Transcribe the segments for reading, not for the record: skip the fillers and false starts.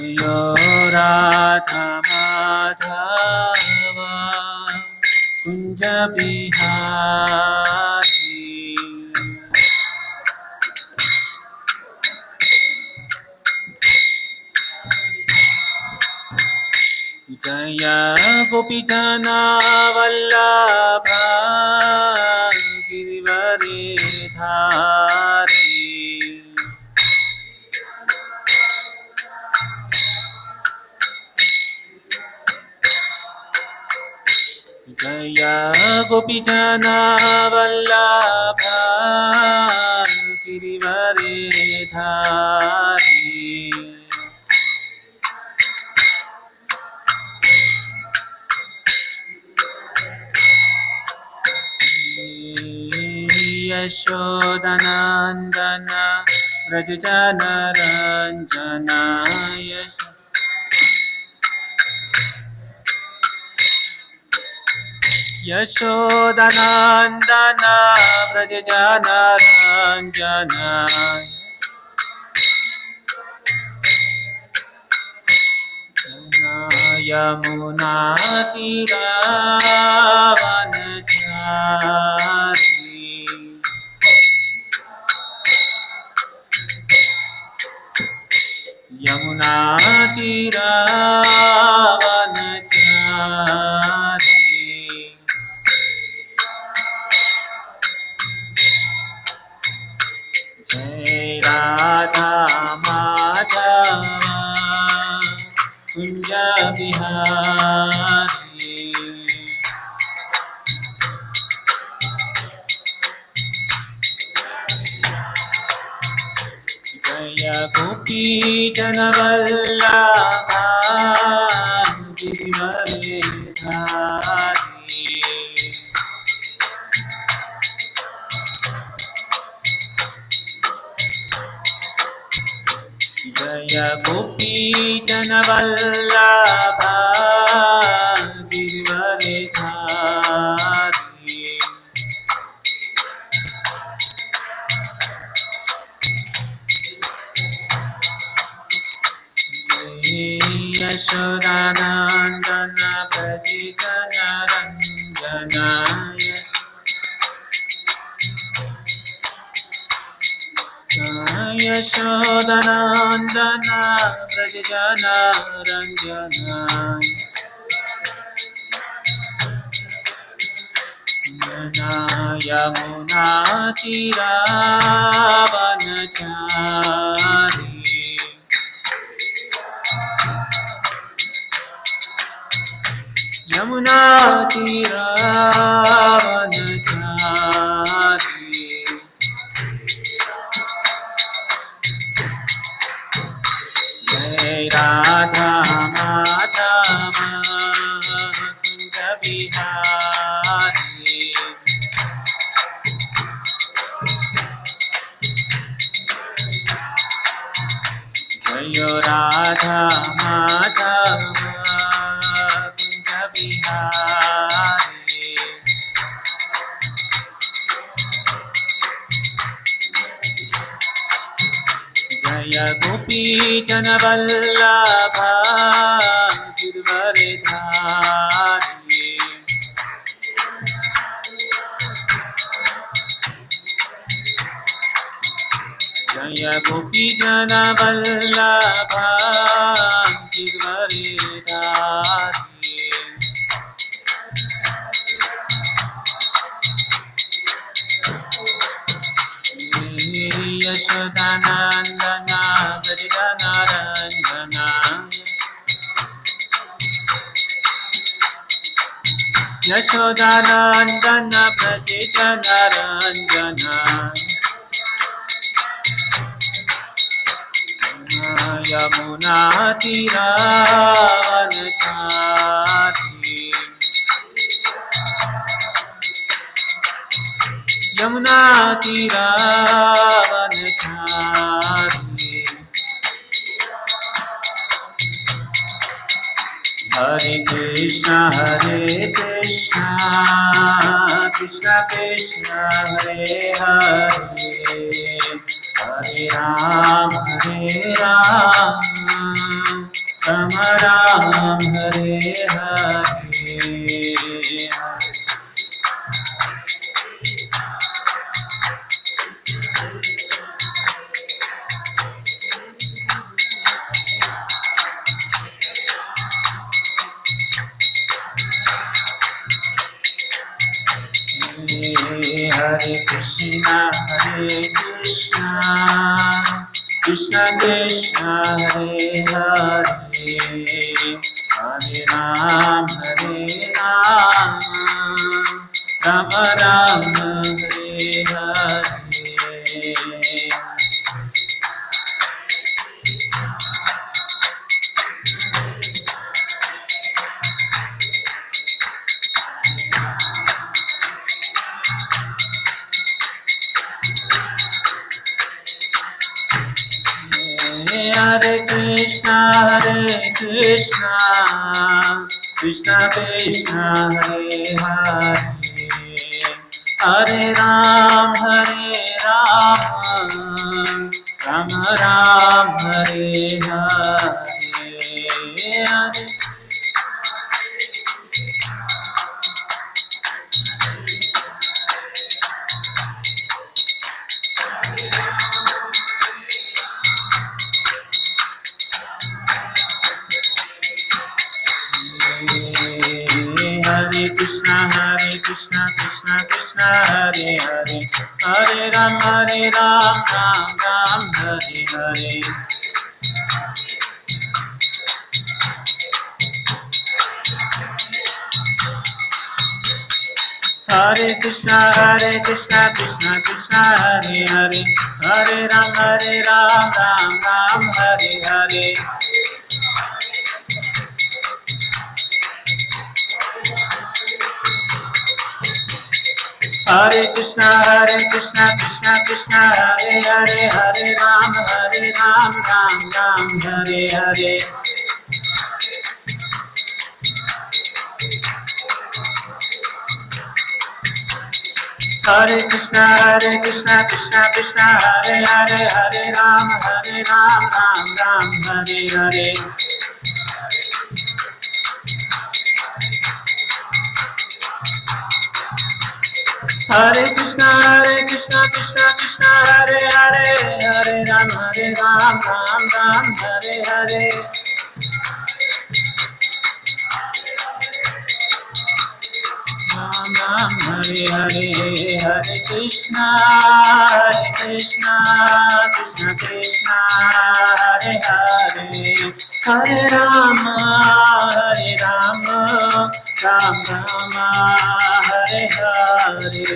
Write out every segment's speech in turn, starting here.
यो राधा माधव कुंज बिहारी जय गोपी जना वल्लभा गिरिवरे धारी जय गोपी जना वल्लभा गिरिवरे धारी यशोदनंदन व्रज जन रंजन यशोदनंदन व्रज जन रंजन यमुना तीरावनचारी यमुना तीरावनचारी जय राधा माधव कुंज बिहारी जय गोपी जन वल्लभा गिरिवरे धारी जय गोपी जन वल्लभा गिरिवरे धारी यशोदानंदन व्रज जन रंजन यशोदनंदन व्रज जन रंजन यमुना तीरावनचारी यमुना तीरावनचारी जय राधा माधव कुंज बिहारी जय राधा माधव कुंज बिहारी जय गोपी जन वल्लभा गिरिवरे धारी जय गोपी जन वल्लभा गिरिवरे धारी यशोदानंदन व्रज जन रंजन यशोदानंदन व्रज जन रंजन यमुना तीरावनचारी यमुना तीरावनचारी हरे Krishna Krishna Krishna Hare Hare Hare Ram Ram Ram Hare Hare Hare Krishna, Krishna Krishna, Hare Hare, Hare Ram, Ram Ram, Hare Hare. Hare Krishna, Krishna Krishna, Hare Hare, Hare Ram, Ram Ram, Hare Hare. Hare Krishna, Krishna Krishna, Hare Hare, Hare Ram, Ram Ram, Hare Hare. Hare Krishna, Krishna Krishna, Hare Hare, Hare Ram, Ram Ram, Hare Hare. Hare Krishna, Krishna Krishna, Hare Hare, Hare Ram, Ram Ram, Hare Hare. Hare Krishna, Krishna Krishna, Hare Hare, Hare Ram, Ram Ram, Hare Hare. Hare Krishna, Krishna Krishna, Hare Hare, Hare Ram, Ram Ram, Hare Hare. Ram Ram, Hare Hare, Hare Krishna, Krishna Krishna, Hare Hare, Hare Rama, Ram Rama, Hare Hare.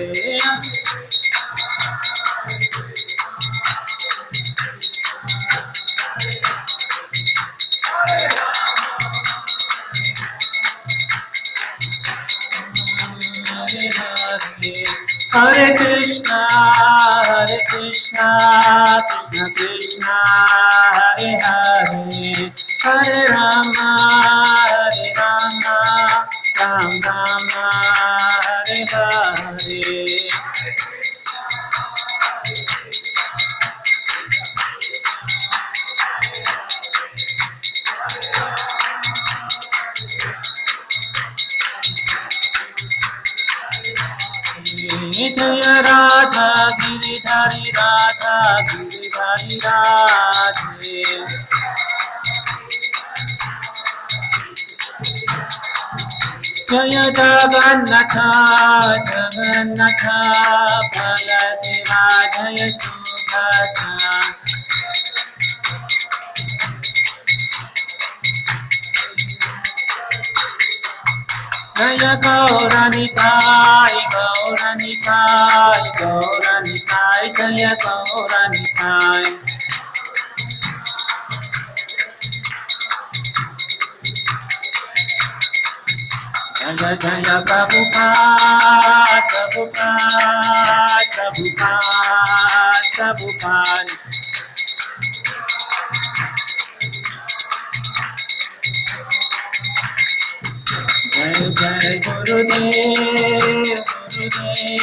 Hare Krishna, Krishna Krishna, Hare Hare, Hare Rama, Ram Rama, Hare Hare. Jaya Radha Giridhari Radhe, Jaya Jagannatha Baladeva, Jaya Subhadra. Jaya Gauranitai, Jaya Gauranitai. Jaya Jaya Prabhupada. Jai Jai Gurudev, Gurudev.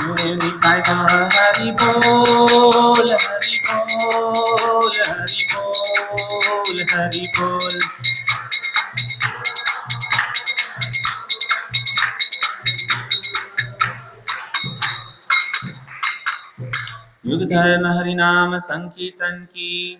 Nitai गौर हरि बोल हरि बोल हरि बोल हरि बोल। युग धर्म हरि नाम संकीर्तन की।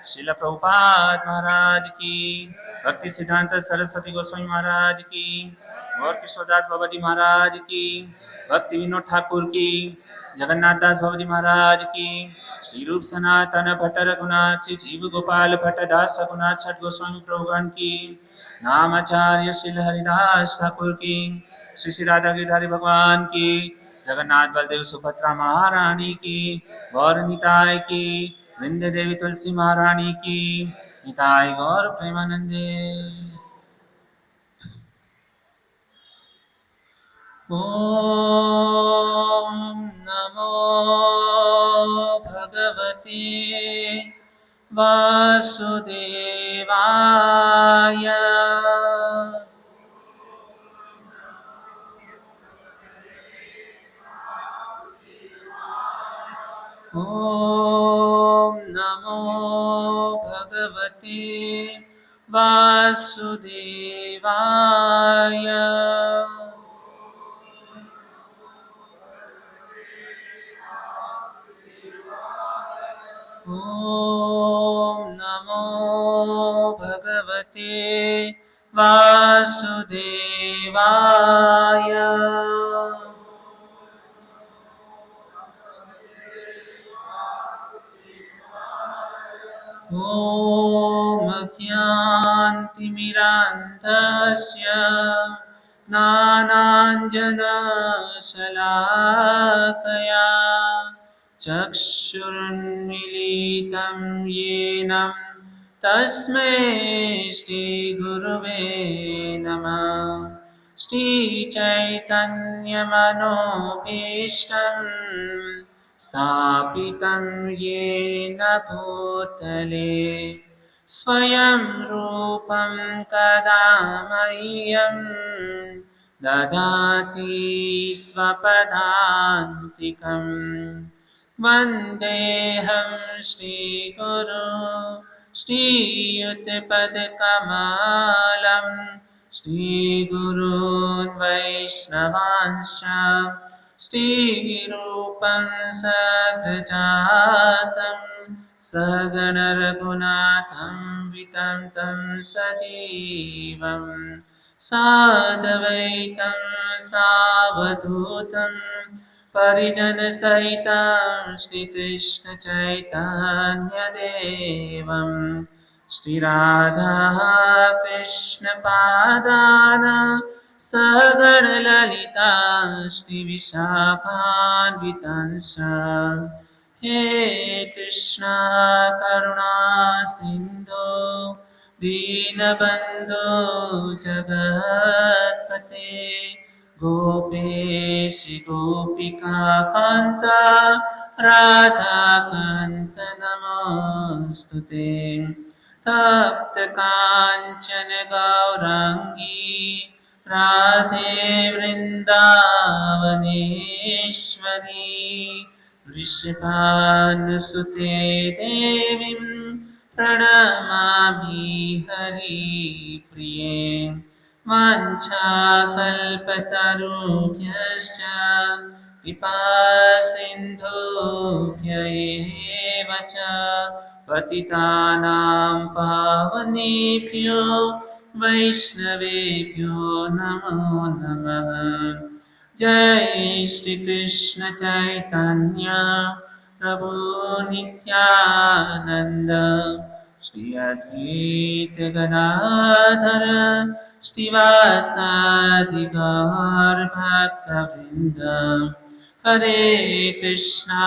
श्रील प्रभुपाद महाराज की। भक्ति सिद्धांत सरस्वती गोस्वामी महाराज की। और कृष्णदास बाबा जी महाराज की। भक्ति विनोद ठाकुर की। जगन्नाथ दास बाबा जी महाराज की। श्री रूप सनातन भट्ट रघुनाथ श्री जीव गोपाल भट्ट दास रघुनाथ छठ गोस्वामी प्रभुगण की। नामाचार्य श्री हरिदास ठाकुर की। श्री श्री राधा गिरधारी भगवान की। जगन्नाथ बलदेव सुभद्रा महारानी की। गौर निताय की। वृंदे देवी तुलसी महारानी की। निताय गौर प्रेमानंदे। ओम नमो भगवते वासुदेवाय। ओम नमो भगवते वासुदेवाय। ओम नमो भगवते वासुदेवाय। ओम अज्ञानतिमिरान्धस्य ज्ञानाञ्जनशलाकया चक्षुरुन्मीलितं येन तस्मै श्रीगुरुवे नमः। श्रीचैतन्यमनोभीष्टं स्थापितं येन भूतले स्वयं रूपं कदा मह्यं ददाति स्वपदान्तिकम्। वन्देऽहं श्रीगुरो श्रीयुतपदकमलं श्रीगुरून् वैष्णवांश्च श्रीरूपं सद्गजातं सगणरघुनाथं वितं तं सजीवं साद्वैतं सावधूतं परिजनसहितं श्रीकृष्णचैतन्यदेवं श्रीराधा कृष्णपादान् सगणललिता श्रीविशाखान्वितांश्च। हे कृष्णा करुणा सिन्धो दीनबन्धो जगत्पते गोपेश गोपिकान्त राधाकान्त नमोऽस्तुते। तप्तकाञ्चन गौराङ्गी राधे वृन्दावनेश्वरी वृषभानुसुते देवीं प्रणमामि हरिप्रिये। वाञ्छाकल्पतरुभ्यश्च कृपासिन्धुभ्य एव च पतितानां पावनेभ्यो वैष्णवेभ्यो नमो नमः। जय श्री कृष्ण चैतन्य प्रभु नित्यानंद श्री अद्वैत गदाधर श्रीवासादि गौर भक्तवृंद। हरे कृष्णा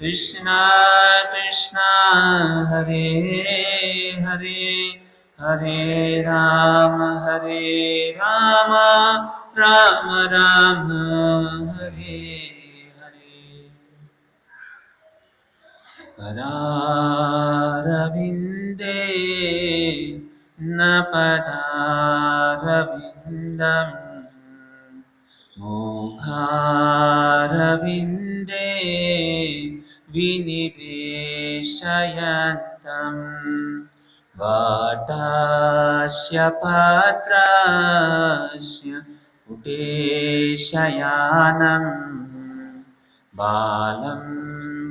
कृष्णा कृष्णा हरे हरे हरे राम राम राम हरे हरे। पदारविन्दे न पदारविन्दम् मुखारविन्दे विनिवेशयन्तम् वाटास्य पात्रस्य कुटेशयानम् बालं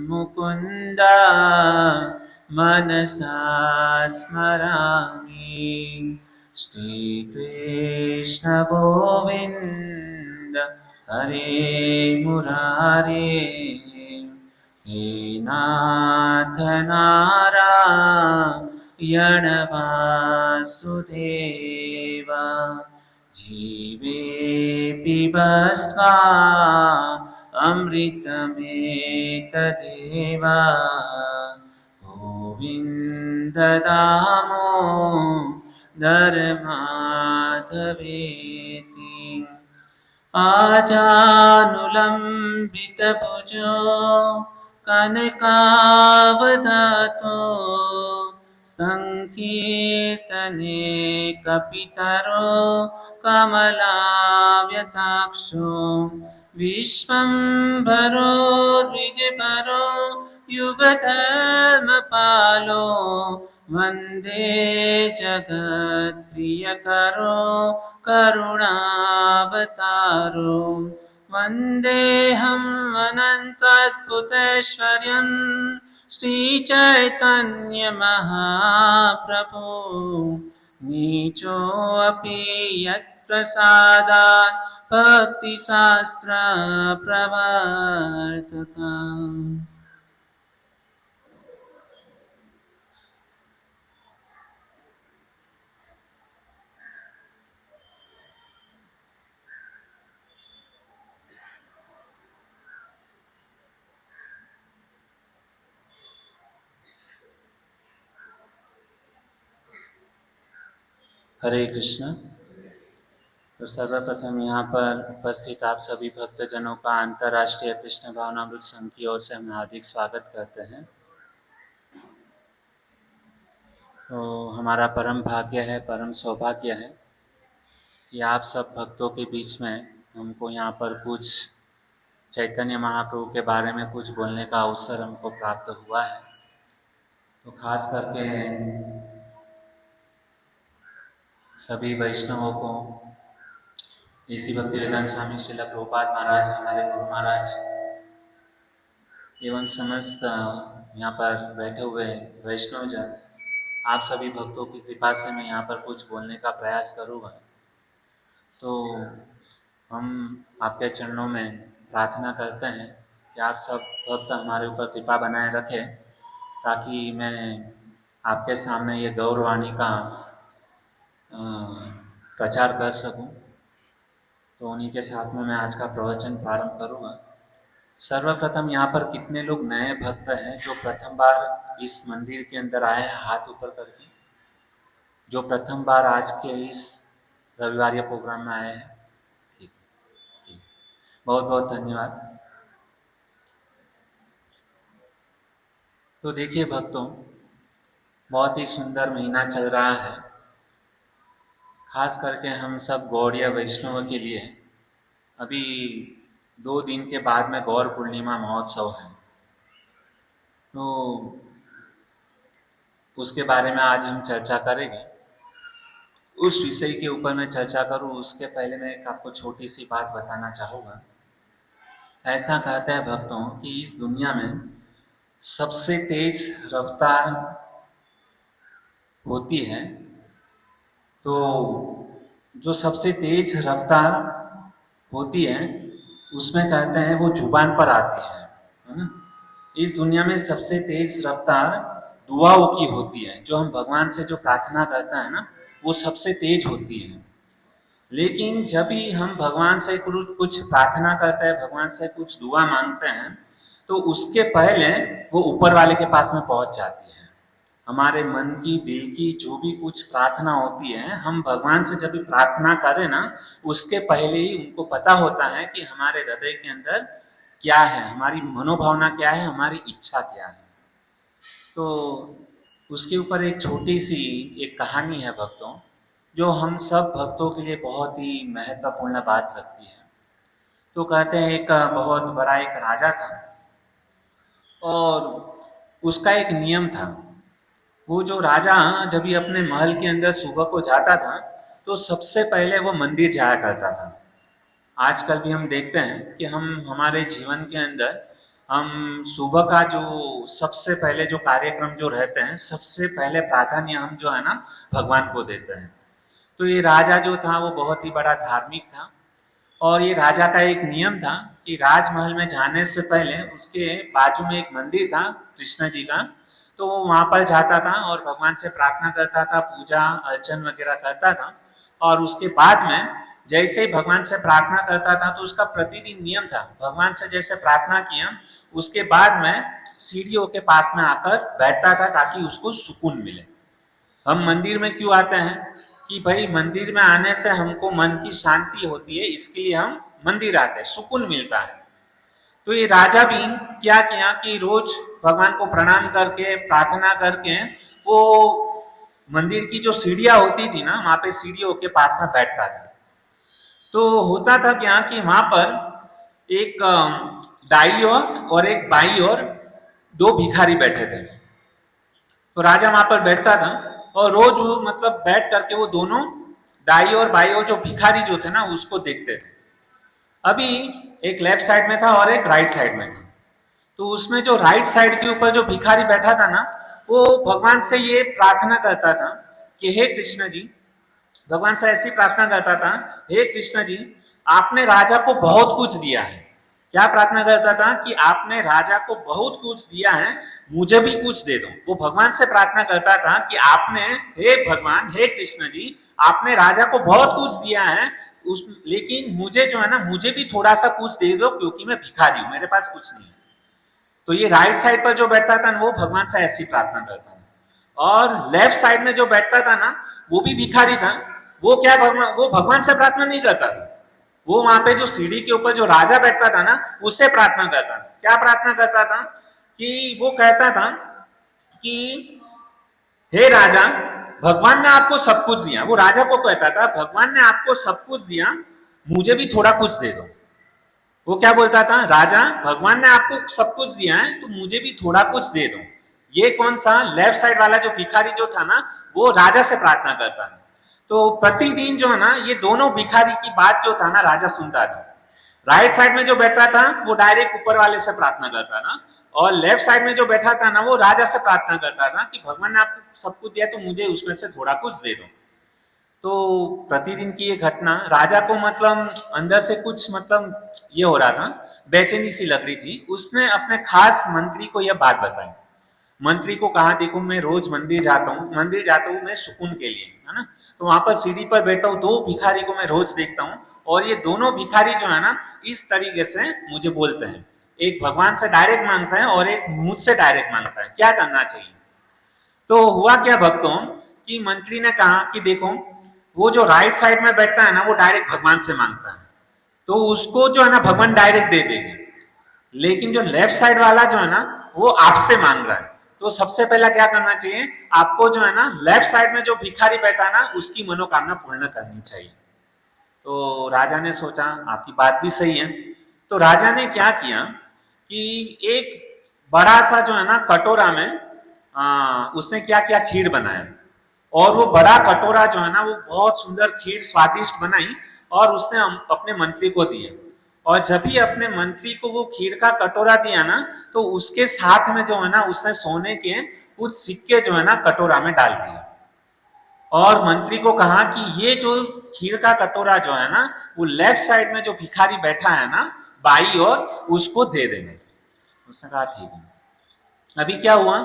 मुकुन्द मनसा स्मरामि श्रीकृष्ण गोविन्द हरे मुरारे हे नाथ नारायण वासुदेव जीवेऽपि बस्वा अमृतमेतदेव गोविन्द दामोदर माधवेति आजानुलम्बितभुजो कनकावदातो सङ्कीर्तने कपितरो कमलाव्यताक्षो विश्वम्भरो द्विजभरो युगधर्मपालो वन्दे जगत्प्रियकरो करुणावतारो वन्देऽहं अनन्ताद्भुतैश्वर्यं श्रीचैतन्यमहाप्रभु नीचोऽपि यत्प्रसादात् भक्तिशास्त्रप्रवर्तकम्। हरे कृष्ण। तो सर्वप्रथम यहाँ पर उपस्थित आप सभी भक्तजनों का अंतर्राष्ट्रीय कृष्ण भावनामृत संघ की ओर से हम हार्दिक स्वागत करते हैं। तो हमारा परम भाग्य है, परम सौभाग्य है कि आप सब भक्तों के बीच में हमको यहाँ पर कुछ चैतन्य महाप्रभु के बारे में कुछ बोलने का अवसर हमको प्राप्त हुआ है। तो खास करके सभी वैष्णवों को, ऐसी भक्तिवेदांत स्वामी श्रील प्रभुपाद महाराज, हमारे गुरु महाराज एवं समस्त यहाँ पर बैठे हुए वैष्णवजन, आप सभी भक्तों की कृपा से मैं यहाँ पर कुछ बोलने का प्रयास करूँगा। तो हम आपके चरणों में प्रार्थना करते हैं कि आप सब भक्त हमारे ऊपर कृपा बनाए रखें, ताकि मैं आपके सामने ये गौरवाणी का प्रचार कर सकूं। तो उन्हीं के साथ में मैं आज का प्रवचन प्रारंभ करूंगा। सर्वप्रथम यहाँ पर कितने लोग नए भक्त हैं जो प्रथम बार इस मंदिर के अंदर आए हैं? हाथ ऊपर करके जो प्रथम बार आज के इस रविवार प्रोग्राम में आए हैं। ठीक, बहुत बहुत धन्यवाद। तो देखिए भक्तों, बहुत ही सुंदर महीना चल रहा है। खास करके हम सब गौड़ीय वैष्णव के लिए अभी 2 दिन के बाद में गौर पूर्णिमा महोत्सव है। तो उसके बारे में आज हम चर्चा करेंगे। उस विषय के ऊपर मैं चर्चा करूं उसके पहले मैं एक आपको छोटी सी बात बताना चाहूँगा। ऐसा कहते हैं भक्तों कि इस दुनिया में सबसे तेज रफ्तार होती है, तो जो सबसे तेज रफ्तार होती है उसमें कहते हैं वो जुबान पर आती है ना। इस दुनिया में सबसे तेज रफ्तार दुआओं की होती है। जो हम भगवान से जो प्रार्थना करते हैं ना, वो सबसे तेज होती है। लेकिन जब भी हम भगवान से कुछ प्रार्थना करते हैं, भगवान से कुछ दुआ मांगते हैं, तो उसके पहले वो ऊपर वाले के पास में पहुंच जाती है। हमारे मन की, दिल की जो भी कुछ प्रार्थना होती है, हम भगवान से जब भी प्रार्थना करें ना, उसके पहले ही उनको पता होता है कि हमारे हृदय के अंदर क्या है, हमारी मनोभावना क्या है, हमारी इच्छा क्या है। तो उसके ऊपर एक छोटी सी एक कहानी है भक्तों, जो हम सब भक्तों के लिए बहुत ही महत्वपूर्ण बात रखती है। तो कहते हैं एक बहुत बड़ा एक राजा था और उसका एक नियम था। वो जो राजा जब भी अपने महल के अंदर सुबह को जाता था तो सबसे पहले वो मंदिर जाया करता था। आजकल भी हम देखते हैं कि हम हमारे जीवन के अंदर हम सुबह का जो सबसे पहले जो कार्यक्रम जो रहते हैं सबसे पहले प्राधान्य हम जो है ना भगवान को देते हैं। तो ये राजा जो था वो बहुत ही बड़ा धार्मिक था और ये राजा का एक नियम था कि राजमहल में जाने से पहले उसके बाजू में एक मंदिर था कृष्ण जी का। तो वो वहां पर जाता था और भगवान से प्रार्थना करता था, पूजा अर्चन वगैरह करता था। और उसके बाद में जैसे ही भगवान से प्रार्थना करता था तो उसका प्रतिदिन नियम था, भगवान से जैसे प्रार्थना किया उसके बाद में सीढ़ियों के पास में आकर बैठता था ताकि उसको सुकून मिले। हम मंदिर में क्यों आते हैं कि भाई मंदिर में आने से हमको मन की शांति होती है, इसके लिए हम मंदिर आते हैं, सुकून मिलता है। तो ये राजा भी क्या किया कि रोज भगवान को प्रणाम करके प्रार्थना करके वो मंदिर की जो सीढ़ियां होती थी ना वहां पे सीढ़ियों के पास में बैठता था। तो होता था क्या कि वहां पर एक दाई ओर और एक बाई ओर दो भिखारी बैठे थे। तो राजा वहां पर बैठता था और रोज वो मतलब बैठ करके वो दोनों दाई और बाई और जो भिखारी जो थे ना उसको देखते थे। अभी एक लेफ्ट साइड में था और एक राइट साइड में था। तो उसमें जो राइट साइड के ऊपर जो भिखारी बैठा था ना वो भगवान से ये प्रार्थना करता था कि हे कृष्ण जी, भगवान से ऐसी प्रार्थना करता था, हे कृष्ण जी आपने राजा को बहुत कुछ दिया है। क्या प्रार्थना करता था कि आपने राजा को बहुत कुछ दिया है, मुझे भी कुछ दे दो। वो भगवान से प्रार्थना करता था कि आपने, हे भगवान, हे कृष्ण जी आपने राजा को बहुत कुछ दिया है उस, लेकिन मुझे जो है ना मुझे भी थोड़ा सा कुछ दे दो क्योंकि मैं भिखारी हूं, मेरे पास कुछ नहीं है। तो ये राइट साइड पर जो बैठता था वो भगवान से ऐसी प्रार्थना करता था और लेफ्ट साइड में जो बैठता था ना वो भी भिखारी था। वो क्या वो भगवान से प्रार्थना नहीं करता था, वो वहां पे जो सीढ़ी के ऊपर जो राजा बैठता था ना उससे प्रार्थना करता था। क्या प्रार्थना करता था कि वो कहता था कि हे राजा, भगवान ने आपको सब कुछ दिया। वो राजा को कहता था भगवान ने आपको सब कुछ दिया, मुझे भी थोड़ा कुछ दे दो। वो क्या बोलता था, राजा भगवान ने आपको सब कुछ दिया है तो मुझे भी थोड़ा कुछ दे दो। ये कौन सा लेफ्ट साइड वाला जो भिखारी जो था ना वो राजा से प्रार्थना करता था। तो प्रतिदिन जो है ना ये दोनों भिखारी की बात जो था ना राजा सुनता था। राइट साइड में जो बैठा था वो डायरेक्ट ऊपर वाले से प्रार्थना करता था और लेफ्ट साइड में जो बैठा था ना वो राजा से प्रार्थना करता था कि भगवान ने आपको सब कुछ दिया तो मुझे उसमें से थोड़ा कुछ दे दो। तो प्रतिदिन की ये घटना राजा को मतलब अंदर से कुछ मतलब ये हो रहा था, बेचैनी सी लग रही थी। उसने अपने खास मंत्री को यह बात बताई। मंत्री को कहा देखो मैं रोज मंदिर जाता हूँ मैं सुकून के लिए, है ना। तो वहां पर सीढ़ी पर बैठा हूँ, दो भिखारी को मैं रोज देखता हूँ और ये दोनों भिखारी जो है ना इस तरीके से मुझे बोलते हैं, एक भगवान से डायरेक्ट मांगता है और एक मुझसे डायरेक्ट मांगता है, क्या करना चाहिए। तो हुआ क्या भक्तों कि मंत्री ने कहा कि देखो वो जो राइट साइड में बैठता है ना वो डायरेक्ट भगवान से मांगता है तो उसको जो है ना भगवान डायरेक्ट दे देंगे, लेकिन जो लेफ्ट साइड वाला जो है ना वो आपसे मांग रहा है। तो सबसे पहला क्या करना चाहिए, आपको जो है ना लेफ्ट साइड में जो भिखारी बैठा है ना उसकी मनोकामना पूर्ण करनी चाहिए। तो राजा ने सोचा आपकी बात भी सही है। तो राजा ने क्या किया कि एक बड़ा सा जो है ना कटोरा में उसने क्या किया, खीर बनाया और वो बड़ा कटोरा जो है ना वो बहुत सुंदर खीर स्वादिष्ट बनाई और उसने अपने मंत्री को दिया। और जब भी अपने मंत्री को वो खीर का कटोरा दिया ना तो उसके साथ में जो है ना उसने सोने के कुछ सिक्के जो है ना कटोरा में डाल दिया और मंत्री को कहा कि ये जो खीर का कटोरा जो है ना वो लेफ्ट साइड में जो भिखारी बैठा है ना बाई और उसको दे देंगे। उसने कहा ठीक है। अभी क्या हुआ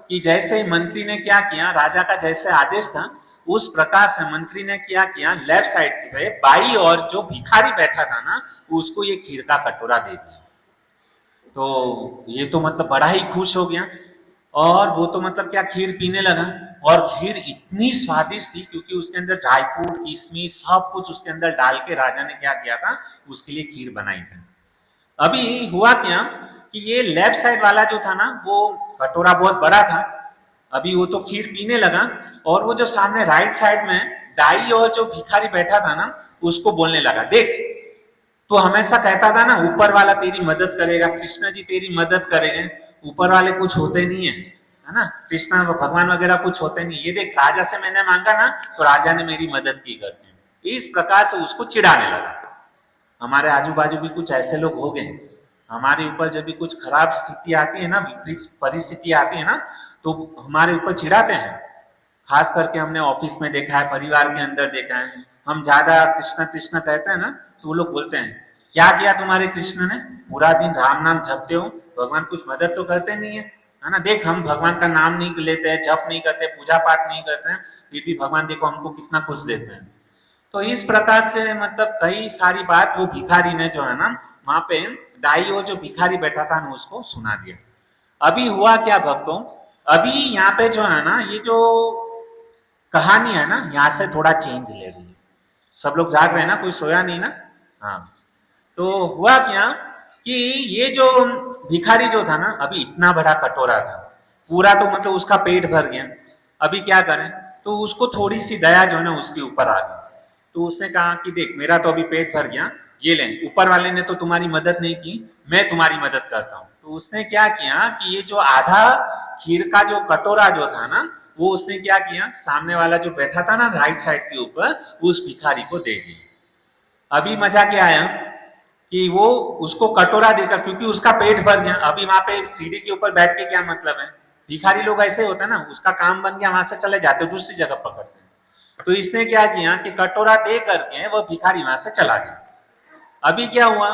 कि जैसे मंत्री ने क्या किया, राजा का जैसे आदेश था उस प्रकार से मंत्री ने क्या किया, लेफ्ट साइड पे बाई और जो भिखारी बैठा था ना उसको ये खीर का कटोरा दे दिया। तो ये तो मतलब बड़ा ही खुश हो गया और वो तो मतलब क्या खीर पीने लगा और खीर इतनी स्वादिष्ट थी क्योंकि उसके अंदर ड्राई फ्रूट किशमिश सब कुछ उसके अंदर डाल के राजा ने क्या किया था उसके लिए खीर बनाई थी। अभी हुआ क्या कि ये लेफ्ट साइड वाला जो था ना वो कटोरा बहुत बड़ा था, अभी वो तो खीर पीने लगा और वो जो सामने राइट साइड में दाई और जो भिखारी बैठा था ना उसको बोलने लगा, देख तो हमेशा कहता था ना ऊपर वाला तेरी मदद करेगा, कृष्ण जी तेरी मदद करेंगे। ऊपर वाले कुछ होते नहीं है ना, कृष्ण भगवान वगैरह कुछ होते नहीं। ये देख राजा से मैंने मांगा ना तो राजा ने मेरी मदद की करके, इस प्रकार से उसको चिढ़ाने लगा। हमारे आजू बाजू भी कुछ ऐसे लोग हो गए, हमारे ऊपर जब भी कुछ खराब स्थिति आती है ना, विपरीत परिस्थिति आती है ना, तो हमारे ऊपर चिढ़ाते हैं। खास करके हमने ऑफिस में देखा है, परिवार के अंदर देखा है। हम ज्यादा कृष्ण कृष्ण कहते हैं ना, तो वो लोग बोलते हैं क्या किया तुम्हारे कृष्ण ने, पूरा दिन राम नाम जपते हो, भगवान कुछ मदद तो करते नहीं है ना। देख हम भगवान का नाम नहीं लेते हैं, जप नहीं करते, पूजा पाठ नहीं करते हैं, फिर भी भगवान देखो हमको कितना कुछ देते हैं। तो इस प्रकार से मतलब कई सारी बात वो भिखारी ने जो है ना वहां पे दाई और जो भिखारी बैठा था ना उसको सुना दिया। अभी हुआ क्या भक्तों, अभी यहाँ पे जो है ना ये जो कहानी है ना यहाँ से थोड़ा चेंज ले रही है। सब लोग जाग रहे हैं ना, कोई सोया नहीं ना। हाँ, तो हुआ क्या कि ये जो भिखारी जो था ना, अभी इतना बड़ा कटोरा था, पूरा तो मतलब उसका पेट भर गया। अभी क्या करें, तो उसको थोड़ी सी दया जो है ना उसके ऊपर आ गई। तो उसने कहा कि देख मेरा तो अभी पेट भर गया, ये ले, ऊपर वाले ने तो तुम्हारी मदद नहीं की, मैं तुम्हारी मदद करता हूँ। तो उसने क्या किया कि ये जो आधा खीर का जो कटोरा जो था ना, वो उसने क्या किया, सामने वाला जो बैठा था ना राइट साइड के ऊपर, उस भिखारी को दे दिया। अभी मजा क्या आया कि वो उसको कटोरा देकर, क्योंकि उसका पेट भर गया, अभी वहां पे सीढ़ी के ऊपर बैठ के क्या मतलब है। भिखारी लोग ऐसे होते हैं ना, उसका काम बन गया वहां से चले जाते, दूसरी जगह पकड़ते हैं। तो इसने क्या किया कि कटोरा दे करके वो भिखारी वहां से चला गया। अभी क्या हुआ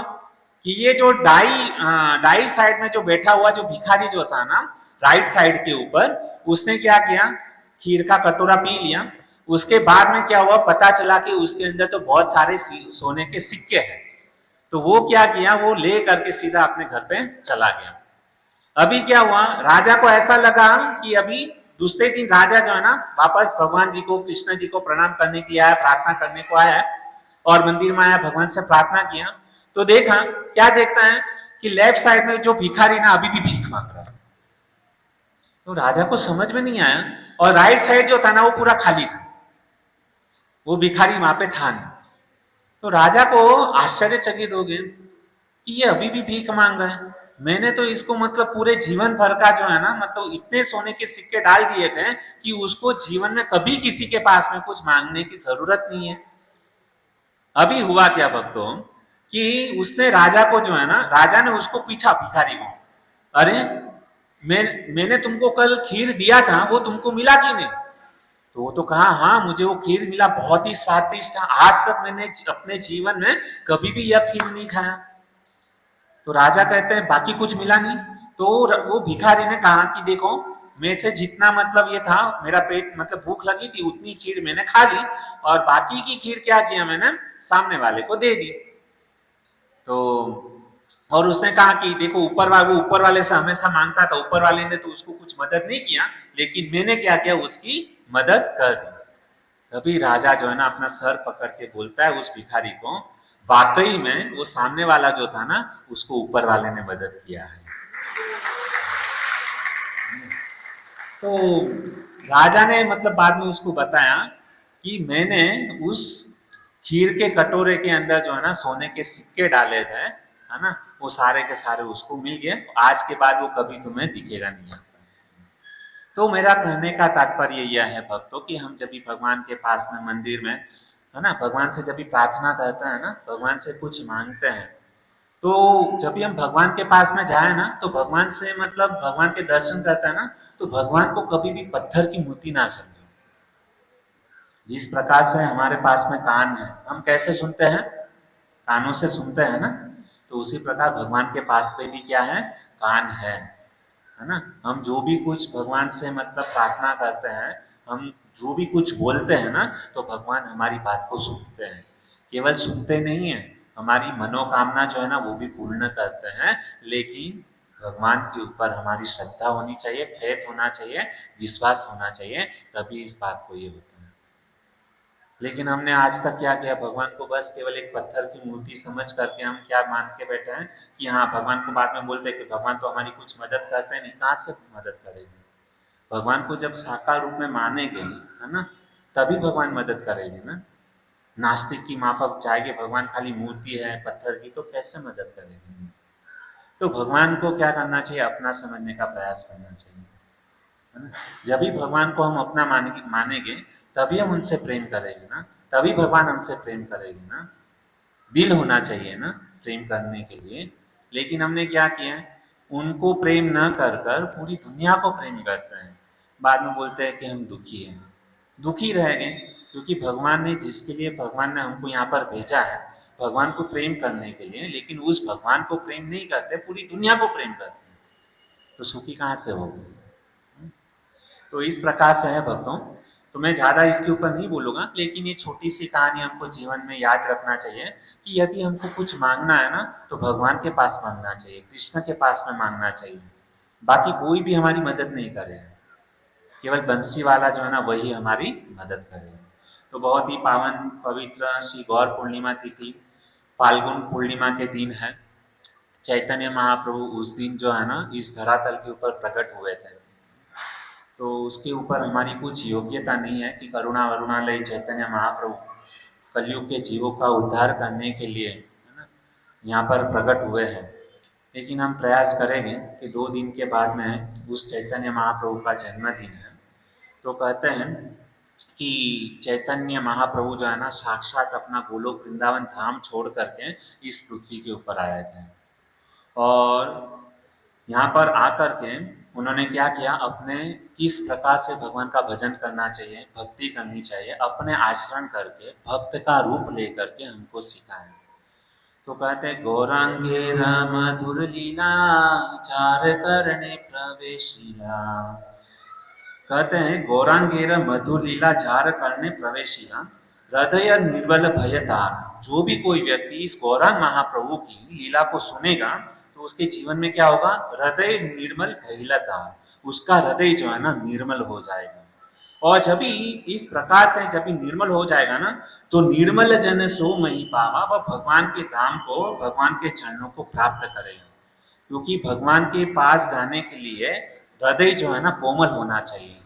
कि ये जो डाई साइड में जो बैठा हुआ जो भिखारी जो था ना राइट साइड के ऊपर, उसने क्या किया, खीर का कटोरा पी लिया। उसके बाद में क्या हुआ, पता चला कि उसके अंदर तो बहुत सारे सोने के सिक्के हैं। तो वो क्या किया, वो ले करके सीधा अपने घर पे चला गया। अभी क्या हुआ, राजा को ऐसा लगा कि अभी दूसरे दिन राजा जो है ना वापस भगवान जी को, कृष्ण जी को प्रणाम करने के लिए आया, प्रार्थना करने को आया और मंदिर में आया, भगवान से प्रार्थना किया। तो देखा, क्या देखता है कि लेफ्ट साइड में जो भिखारी ना अभी भी भीख मांग रहा है। तो राजा को समझ में नहीं आया, और राइट साइड जो था ना वो पूरा खाली था, वो भिखारी वहां पे था नहीं। तो राजा को आश्चर्यचकित हो गए कि ये अभी भी भीख मांग रहा है। मैंने तो इसको मतलब पूरे जीवन भर का जो है ना मतलब इतने सोने के सिक्के डाल दिए थे कि उसको जीवन में कभी किसी के पास में कुछ मांगने की जरूरत नहीं है। अभी हुआ क्या भक्तों कि उसने राजा को जो है ना, राजा ने उसको पूछा भिखारी को, अरे मैंने तुमको कल खीर दिया था, वो तुमको मिला कि नहीं। तो वो तो कहा हाँ मुझे वो खीर मिला, बहुत ही स्वादिष्ट था, आज तक मैंने अपने जीवन में कभी भी यह खीर नहीं खाया। तो राजा कहते हैं बाकी कुछ मिला नहीं। तो वो भिखारी ने कहा कि देखो मेरे से जितना मतलब ये था, मेरा पेट मतलब भूख लगी थी, उतनी खीर मैंने खा ली, और बाकी की खीर क्या किया मैंने, सामने वाले को दे दी। तो और उसने कहा कि देखो ऊपर वाले से हमेशा मांगता था, ऊपर वाले ने तो उसको कुछ मदद नहीं किया, लेकिन मैंने क्या किया, उसकी मदद कर दी। तभी राजा जो है ना अपना सर पकड़ के बोलता है उस भिखारी को, वाकई में वो सामने वाला जो था ना उसको ऊपर वाले ने मदद किया है। तो राजा ने मतलब बाद में उसको बताया कि मैंने उस खीर के कटोरे के अंदर जो है ना सोने के सिक्के डाले थे, है ना, वो सारे के सारे उसको मिल गए, आज के बाद वो कभी तुम्हें दिखेगा नहीं। तो मेरा कहने का तात्पर्य यह है भक्तों कि हम जब भी भगवान के पास में मंदिर में है ना, भगवान से जब भी प्रार्थना करते हैं ना, भगवान से कुछ मांगते हैं, तो जब भी हम भगवान के पास में जाए ना, तो भगवान से मतलब भगवान के दर्शन करते हैं ना, तो भगवान को कभी भी पत्थर की मूर्ति ना समझो। जिस प्रकार से हमारे पास में कान है, हम कैसे सुनते हैं, कानों से सुनते हैं ना, तो उसी प्रकार भगवान के पास पे भी क्या है, कान है ना। हम जो भी कुछ भगवान से मतलब प्रार्थना करते हैं, हम जो भी कुछ बोलते हैं ना, तो भगवान हमारी बात को सुनते हैं। केवल सुनते नहीं है, हमारी मनोकामना जो है ना वो भी पूर्ण करते हैं। लेकिन भगवान के ऊपर हमारी श्रद्धा होनी चाहिए, फेथ होना चाहिए, विश्वास होना चाहिए, तभी इस बात को ये होता है। लेकिन हमने आज तक क्या किया, भगवान को बस केवल एक पत्थर की मूर्ति समझ करके हम क्या मान के बैठे हैं कि हाँ भगवान को बाद में बोलते हैं कि भगवान तो हमारी कुछ मदद करते नहीं, कहाँ से मदद करेंगे। भगवान को जब साकार रूप में मानेंगे है ना, तभी भगवान मदद करेंगे ना। नास्तिक की माफक जाएंगे, भगवान खाली मूर्ति है पत्थर की, तो कैसे मदद करेंगे। तो भगवान को क्या करना चाहिए, अपना समझने का प्रयास करना चाहिए, है ना। जब भी भगवान को हम अपना मानेंगे तभी हम उनसे प्रेम करेंगे ना, तभी भगवान हमसे प्रेम करेंगे ना। दिल होना चाहिए ना प्रेम करने के लिए। लेकिन हमने क्या किया है, उनको प्रेम न कर कर पूरी दुनिया को प्रेम करते हैं। बाद में बोलते हैं कि हम दुखी हैं। दुखी रह गए क्योंकि भगवान ने, जिसके लिए भगवान ने हमको यहाँ पर भेजा है, भगवान को प्रेम करने के लिए, लेकिन उस भगवान को प्रेम नहीं करते, पूरी दुनिया को प्रेम करते हैं, तो सुखी कहाँ से होगी। तो इस प्रकार से है भक्तों। तो मैं ज़्यादा इसके ऊपर नहीं बोलूँगा, लेकिन ये छोटी सी कहानी हमको जीवन में याद रखना चाहिए कि यदि हमको कुछ मांगना है ना, तो भगवान के पास मांगना चाहिए, कृष्ण के पास में मांगना चाहिए। बाकी कोई भी हमारी मदद नहीं करे, केवल बंसी वाला जो है ना वही हमारी मदद करे। तो बहुत ही पावन पवित्र श्री गौर पूर्णिमा तिथि, फाल्गुन पूर्णिमा के दिन है। चैतन्य महाप्रभु उस दिन जो है ना इस धरातल के ऊपर प्रकट हुए थे। तो उसके ऊपर हमारी कुछ योग्यता नहीं है कि करुणा वरुणालय चैतन्य महाप्रभु कलयुग के जीवों का उद्धार करने के लिए, है ना, यहाँ पर प्रकट हुए हैं। लेकिन हम प्रयास करेंगे कि 2 दिन के बाद में उस चैतन्य महाप्रभु का जन्मदिन है। तो कहते हैं कि चैतन्य महाप्रभु जो है ना साक्षात अपना गोलोक वृंदावन धाम छोड़ करके इस पृथ्वी के ऊपर आए थे, और यहाँ पर आकर के उन्होंने क्या किया, अपने किस प्रकार से भगवान का भजन करना चाहिए, भक्ति करनी चाहिए, अपने आचरण करके भक्त का रूप लेकर के हमको सिखाए। तो कहते हैं गौरांगेर मधुर लीला चार करने प्रवेशिला। कहते हैं गौरांगेर मधुर लीला चार करने प्रवेशिला, हृदय निर्बल भयतार। जो भी कोई व्यक्ति इस गौरांग महाप्रभु की लीला को सुनेगा तो उसके जीवन में क्या होगा, हृदय निर्मल भैलता, उसका हृदय जो है ना निर्मल हो जाएगा। और जब भी इस प्रकार से जब भी निर्मल हो जाएगा ना, तो निर्मल जन सो मही पावा, वह भगवान के धाम को, भगवान के चरणों को प्राप्त करेगा। क्योंकि भगवान के पास जाने के लिए हृदय जो है ना कोमल होना चाहिए।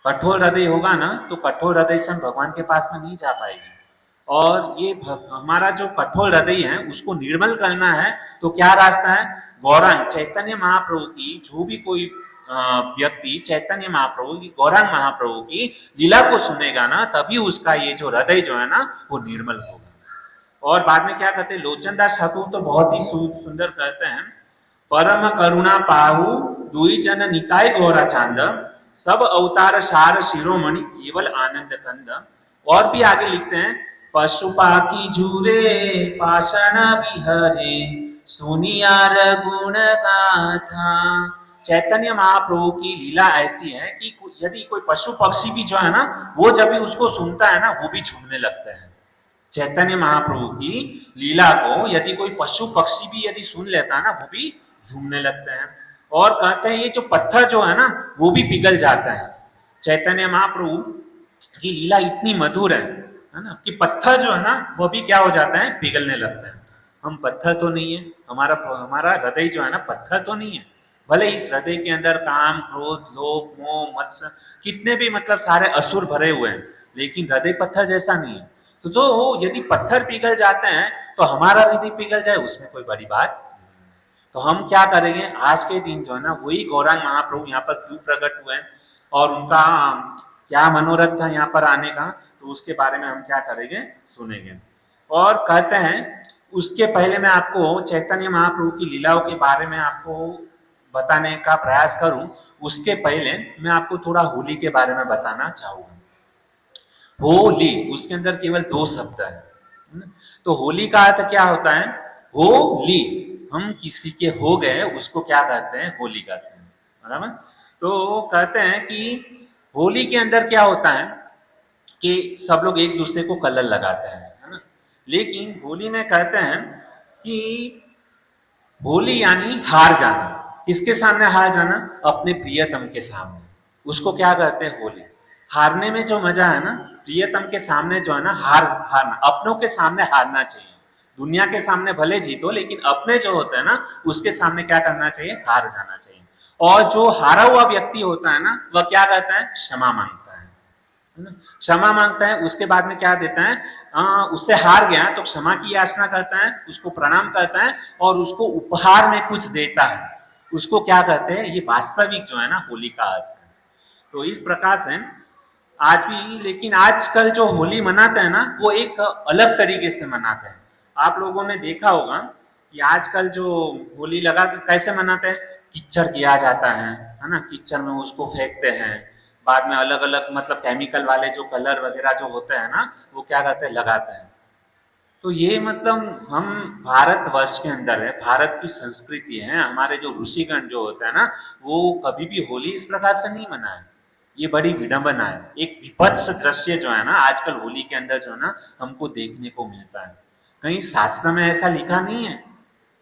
कठोर हृदय होगा ना तो कठोर हृदय से हम भगवान के पास में नहीं जा पाएंगे। और ये हमारा जो कठोर हृदय है उसको निर्मल करना है, तो क्या रास्ता है, गौरांग चैतन्य महाप्रभु की, जो भी कोई व्यक्ति चैतन्य महाप्रभु की, गौरांग महाप्रभु की लीला को सुनेगा ना, तभी उसका ये जो हृदय जो है ना वो निर्मल होगा। और बाद में क्या कहते हैं, लोचन दास ठाकुर तो बहुत ही सुंदर कहते हैं, परम करुणा पाहु दुई जन निताय गौरा चांद, सब अवतार सार शिरोमणि केवल आनंद कंद। और भी आगे लिखते हैं, पशुपाकी झूरे पाषाण विहरे सुनियार गुण गाथा। चैतन्य महाप्रभु की लीला ऐसी है कि यदि कोई पशु पक्षी भी जो है ना, वो जब भी उसको सुनता है ना वो भी झूमने लगते हैं। चैतन्य महाप्रभु की लीला को यदि कोई पशु पक्षी भी यदि सुन लेता है ना, वो भी झूमने लगते हैं। और कहते हैं ये जो पत्थर जो है ना वो भी पिघल जाता है। चैतन्य महाप्रभु की लीला इतनी मधुर है ना, कि पत्थर जो है ना वो भी क्या हो जाता है, पिघलने लगता है। हम पत्थर तो नहीं है, हमारा हृदय जो है ना पत्थर तो नहीं है। भले इस हृदय के अंदर काम क्रोध लोभ मोह मत्स्य कितने भी मतलब सारे असुर भरे हुए हैं, लेकिन हृदय पत्थर जैसा नहीं है। तो यदि पत्थर पिघल जाते हैं तो हमारा हृदय पिघल जाए उसमें कोई बड़ी बात। तो हम क्या करेंगे, आज के दिन जो है ना वही गौरांग महाप्रभु यहाँ पर क्यों प्रकट हुए हैं और उनका क्या मनोरथ था यहाँ पर आने का, तो उसके बारे में हम क्या करेंगे, सुनेंगे। और कहते हैं उसके पहले मैं आपको चैतन्य महाप्रभु की लीलाओं के बारे में आपको बताने का प्रयास करूं, उसके पहले मैं आपको थोड़ा होली के बारे में बताना चाहूंगा। होली, उसके अंदर केवल 2 शब्द है। तो होली का अर्थ क्या होता है, होली, हम किसी के हो गए उसको क्या कहते हैं, होली कहते हैं, बराबर। तो कहते हैं कि होली के अंदर क्या होता है कि सब लोग एक दूसरे को कलर लगाते हैं, है ना। लेकिन होली में कहते हैं कि होली यानी हार जाना। किसके सामने हार जाना, अपने प्रियतम के सामने, उसको क्या कहते हैं, होली। हारने में जो मजा है ना, प्रियतम के सामने जो है ना हारना, अपनों के सामने हारना चाहिए। दुनिया के सामने भले जीतो, लेकिन अपने जो होते हैं ना उसके सामने क्या करना चाहिए, हार जाना चाहिए। और जो हारा हुआ व्यक्ति होता है ना वह क्या करता है, क्षमा मांगता है। है ना। क्षमा मांगता है, उसके बाद में क्या देता है, उससे हार गया तो क्षमा की याचना करता है, उसको प्रणाम करता है और उसको उपहार में कुछ देता है। उसको क्या कहते हैं, ये वास्तविक जो है ना होली का अर्थ है। तो इस प्रकार से आज भी, लेकिन आजकल जो होली मनाते हैं ना वो एक अलग तरीके से मनाते हैं। आप लोगों ने देखा होगा कि आजकल जो होली लगा के कैसे मनाते हैं, कीचड़ किया जाता है ना, कीचड़ में उसको फेंकते हैं, बाद में अलग अलग मतलब केमिकल वाले जो कलर वगैरह जो होते हैं ना वो क्या करते हैं, लगाते हैं। तो ये मतलब हम भारतवर्ष के अंदर है, भारत की संस्कृति है, हमारे जो ऋषिगण जो होते हैं ना वो कभी भी होली इस प्रकार से नहीं मनाए। ये बड़ी विडंबना है, एक विभत्स दृश्य जो है ना आजकल होली के अंदर जो है ना हमको देखने को मिलता है। कहीं शास्त्र में ऐसा लिखा नहीं है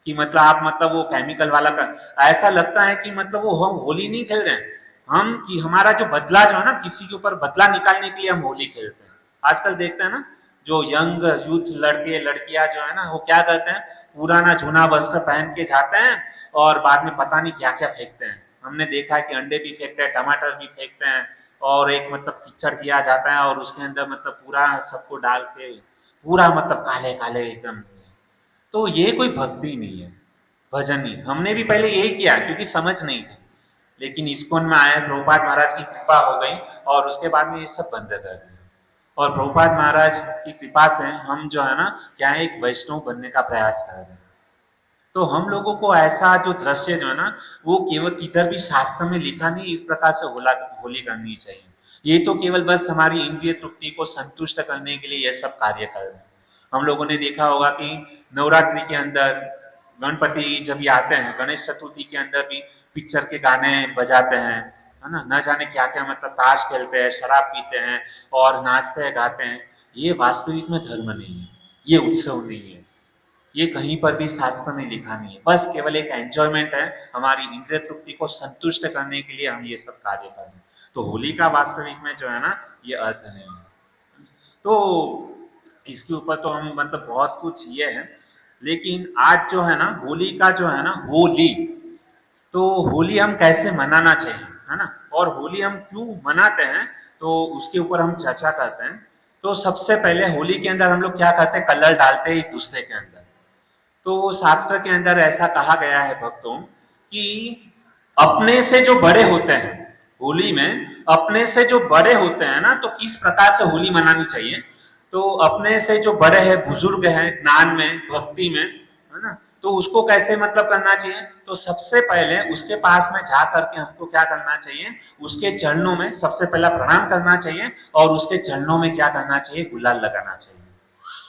कि मतलब आप मतलब वो केमिकल वाला कर, ऐसा लगता है कि मतलब वो हम होली नहीं खेल रहे हैं, हम कि हमारा जो बदला जो है ना किसी के ऊपर बदला निकालने के लिए हम होली खेलते हैं। आजकल देखते हैं ना जो यंग यूथ लड़के लड़कियां जो है ना वो क्या करते हैं, पुराना जूना वस्त्र पहन के जाते हैं और बाद में पता नहीं क्या क्या फेंकते हैं। हमने देखा है कि अंडे भी फेंकते हैं, टमाटर भी फेंकते हैं और एक मतलब कीचड़ किया जाता है और उसके अंदर मतलब पूरा सबको डाल के पूरा मतलब काले काले एकदम। तो ये कोई भक्ति नहीं है, भजन नहीं। हमने भी पहले यही किया क्योंकि समझ नहीं थी, लेकिन इस्कॉन में आए, प्रभुपाद महाराज की कृपा हो गई और उसके बाद में ये सब बंद कर दिया। और प्रभुपाद महाराज की कृपा से हम जो है ना क्या है, एक वैष्णव बनने का प्रयास कर रहे हैं। तो हम लोगों को ऐसा जो दृश्य जो है ना वो केवल किधर भी शास्त्र में लिखा नहीं इस प्रकार से होली करनी चाहिए। ये तो केवल बस हमारी इंद्रिय तृप्ति को संतुष्ट करने के लिए यह सब कार्य कर रहे हैं। हम लोगों ने देखा होगा कि नवरात्रि के अंदर गणपति जब ये आते हैं, गणेश चतुर्थी के अंदर भी पिक्चर के गाने बजाते हैं, है ना, न जाने क्या क्या मतलब ताश खेलते हैं, शराब पीते हैं और नाचते हैं गाते हैं। ये वास्तविक में धर्म नहीं है, ये उत्सव नहीं है, ये कहीं पर भी शास्त्र में लिखा नहीं है, बस केवल एक एंजॉयमेंट है, हमारी इंद्रिय तृप्ति को संतुष्ट करने के लिए हम ये सब कार्य कर रहे हैं। तो होली का वास्तविक में जो है ना ये अर्थ नहीं है। तो इसके ऊपर तो हम मतलब बहुत कुछ ये है, लेकिन आज जो है ना होली का जो है ना होली, तो होली हम कैसे मनाना चाहिए, है ना, और होली हम क्यों मनाते हैं तो उसके ऊपर हम चर्चा करते हैं। तो सबसे पहले होली के अंदर हम लोग क्या करते हैं, कलर डालते हैं एक दूसरे के अंदर। तो शास्त्र के अंदर ऐसा कहा गया है भक्तों कि अपने से जो बड़े होते हैं होली में, अपने से जो बड़े होते हैं ना तो किस प्रकार से होली मनानी चाहिए। तो अपने से जो बड़े हैं, बुजुर्ग हैं ज्ञान में भक्ति में, है ना, तो उसको कैसे मतलब करना चाहिए। तो सबसे पहले उसके पास में जा करके हमको क्या करना चाहिए, उसके चरणों में सबसे पहला प्रणाम करना चाहिए और उसके चरणों में क्या करना चाहिए, गुलाल लगाना चाहिए।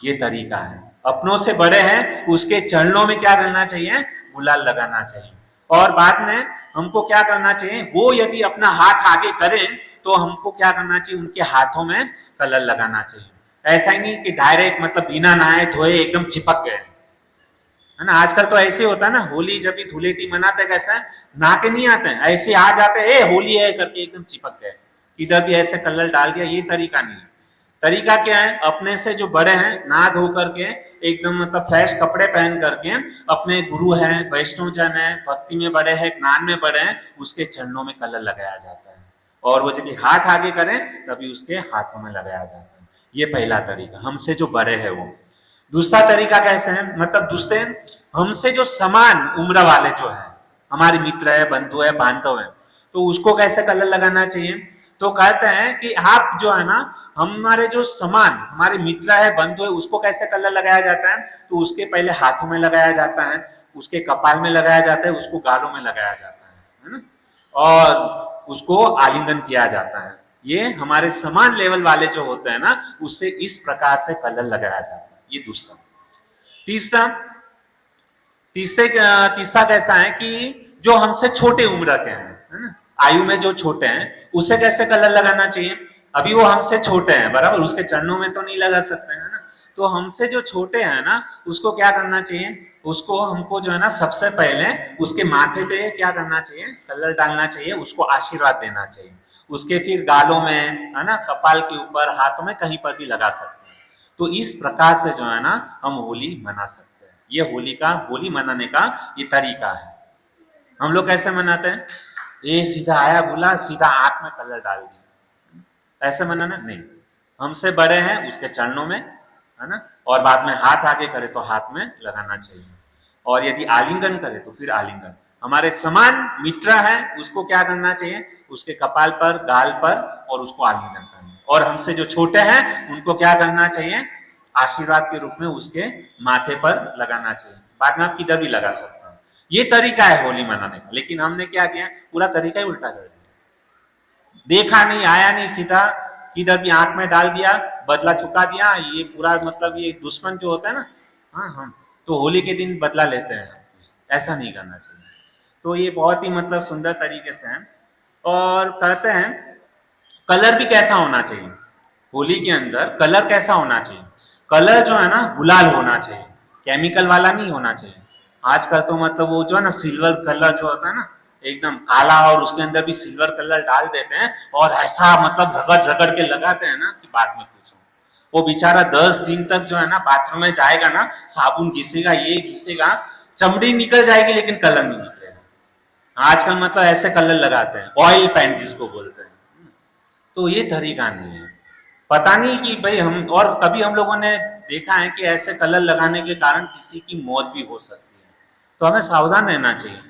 ये तरीका है, अपनों से बड़े हैं उसके चरणों में क्या करना चाहिए, गुलाल लगाना चाहिए। और बाद में हमको क्या करना चाहिए, वो यदि अपना हाथ आगे करें तो हमको क्या करना चाहिए, उनके हाथों में कलर लगाना चाहिए। ऐसा ही नहीं कि डायरेक्ट मतलब बिना नहाए धोए एकदम चिपक गए, है ना। आजकल तो ऐसे होता है ना, होली जब भी धुलेटी मनाते कैसा है, नहा के नहीं आते हैं, ऐसे आ जाते हैं होली है करके एकदम चिपक गए, इधर भी ऐसे कलर डाल दिया। ये तरीका नहीं है। तरीका क्या है, अपने से जो बड़े हैं नहा धो करके एकदम मतलब फ्रेश कपड़े पहन करके, अपने गुरु हैं, वैष्णव जन है, भक्ति में बड़े हैं, ज्ञान में बड़े हैं, उसके चरणों में कलर लगाया जाता है। और वो जब हाथ आगे करें तभी उसके हाथों में लगाया जाता है। ये पहला तरीका, हमसे जो बड़े है वो। दूसरा तरीका कैसे है, मतलब दूसरे हमसे जो समान उम्र वाले जो है, हमारे मित्र है, बंधु है, बांधव है, तो उसको कैसे कलर लगाना चाहिए। तो कहते हैं कि आप जो है ना, हमारे जो समान हमारे मित्र है, बंधु है, उसको कैसे कलर लगाया जाता है। तो उसके पहले हाथों में लगाया जाता है, उसके कपाल में लगाया जाता है, उसको गालों में लगाया जाता है ना, और उसको आलिंगन किया जाता है। ये हमारे समान लेवल वाले जो होते हैं ना उससे इस प्रकार से कलर लगाया जाता है। ये दूसरा। तीसरा तीसरे तीसरा कैसा है कि जो हमसे छोटे उम्र के हैं, है ना, आयु में जो छोटे हैं, उसे कैसे कलर लगाना चाहिए। अभी वो हमसे छोटे हैं बराबर, उसके चरणों में तो नहीं लगा सकते हैं ना। तो हमसे जो छोटे हैं ना उसको क्या करना चाहिए, उसको हमको जो है ना सबसे पहले उसके माथे पे क्या करना चाहिए, कलर डालना चाहिए, उसको आशीर्वाद देना चाहिए। उसके फिर गालों में, है ना, कपाल के ऊपर, हाथों में, कहीं पर भी लगा सकते हैं। तो इस प्रकार से जो है ना हम होली मना सकते हैं। ये होली मनाने का ये तरीका है। हम लोग कैसे मनाते हैं, ये सीधा आया गुलाल, सीधा आंख में कलर डाल दिया, ऐसे मनाना नहीं, हमसे बड़े हैं उसके चरणों में, है ना, और बाद में हाथ आगे करे तो हाथ में लगाना चाहिए, और यदि आलिंगन करे तो फिर आलिंगन। हमारे समान मित्र है उसको क्या करना चाहिए, उसके कपाल पर, गाल पर, और उसको आलिंगन करना। और हमसे जो छोटे हैं उनको क्या करना चाहिए, आशीर्वाद के रूप में उसके माथे पर लगाना चाहिए। बाद में आप किधर भी लगा सकते हैं। ये तरीका है होली मनाने का, लेकिन हमने क्या किया, पूरा तरीका ही उल्टा कर दिया। देखा नहीं, आया नहीं, सीधा किधर भी आंख में डाल दिया, बदला चुका दिया। ये पूरा मतलब ये दुश्मन जो होता है ना, हाँ हाँ, तो होली के दिन बदला लेते हैं, ऐसा नहीं करना चाहिए। तो ये बहुत ही मतलब सुंदर तरीके से है। और कहते हैं कलर भी कैसा होना चाहिए, होली के अंदर कलर कैसा होना चाहिए, कलर जो है ना गुलाल होना चाहिए, केमिकल वाला नहीं होना चाहिए। आजकल तो मतलब वो जो है ना सिल्वर कलर जो होता है ना, एकदम काला, और उसके अंदर भी सिल्वर कलर डाल देते हैं, और ऐसा मतलब रगड़ रगड़ के लगाते हैं ना कि बात में पूछो। वो बेचारा 10 दिन तक जो है ना बाथरूम में जाएगा ना, साबुन घिसेगा, ये घिसेगा, चमड़ी निकल जाएगी लेकिन कलर नहीं निकलेगा। आजकल मतलब ऐसे कलर लगाते हैं, ऑयल पेंट जिसको बोलते हैं। तो ये तरीका नहीं है। पता नहीं कि भाई हम, और कभी हम लोगों ने देखा है कि ऐसे कलर लगाने के कारण किसी की मौत भी हो सकती है। तो हमें सावधान रहना चाहिए।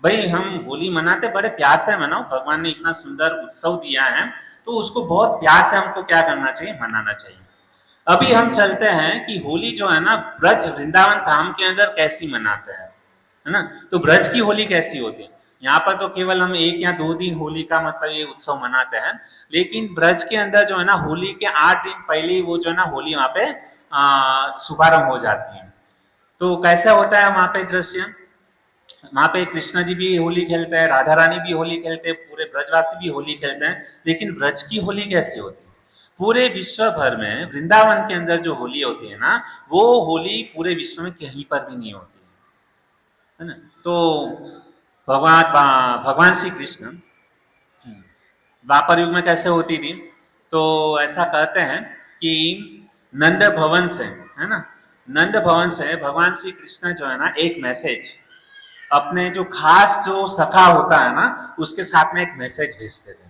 भाई हम होली मनाते बड़े प्यार से मनाओ, भगवान ने इतना सुंदर उत्सव दिया है, तो उसको बहुत प्यार से हमको क्या करना चाहिए, मनाना चाहिए। अभी हम चलते हैं कि होली जो है ना ब्रज वृंदावन धाम के अंदर कैसी मनाते हैं, है ना। तो ब्रज की होली कैसी होती है, यहाँ पर तो केवल हम 1 या 2 दिन होली का मतलब ये उत्सव मनाते हैं, लेकिन ब्रज के अंदर जो है ना होली के 8 दिन पहले ही वो जो है ना होली वहां पे शुभारंभ हो जाती है। तो कैसा होता है वहां पे दृश्य, वहां पे कृष्ण जी भी होली खेलते हैं, राधा रानी भी होली खेलते हैं, पूरे ब्रजवासी भी होली खेलते हैं। लेकिन ब्रज की होली कैसी होती है, पूरे विश्व भर में वृंदावन के अंदर जो होली होती है ना, वो होली पूरे विश्व में कहीं पर भी नहीं होती है ना। तो भगवान श्री कृष्ण द्वापर युग में कैसे होती थी, तो ऐसा कहते हैं कि नंद भवन से, है ना, नंद भवन से भगवान श्री कृष्ण जो है ना एक मैसेज अपने जो खास जो सखा होता है ना उसके साथ में एक मैसेज भेजते थे।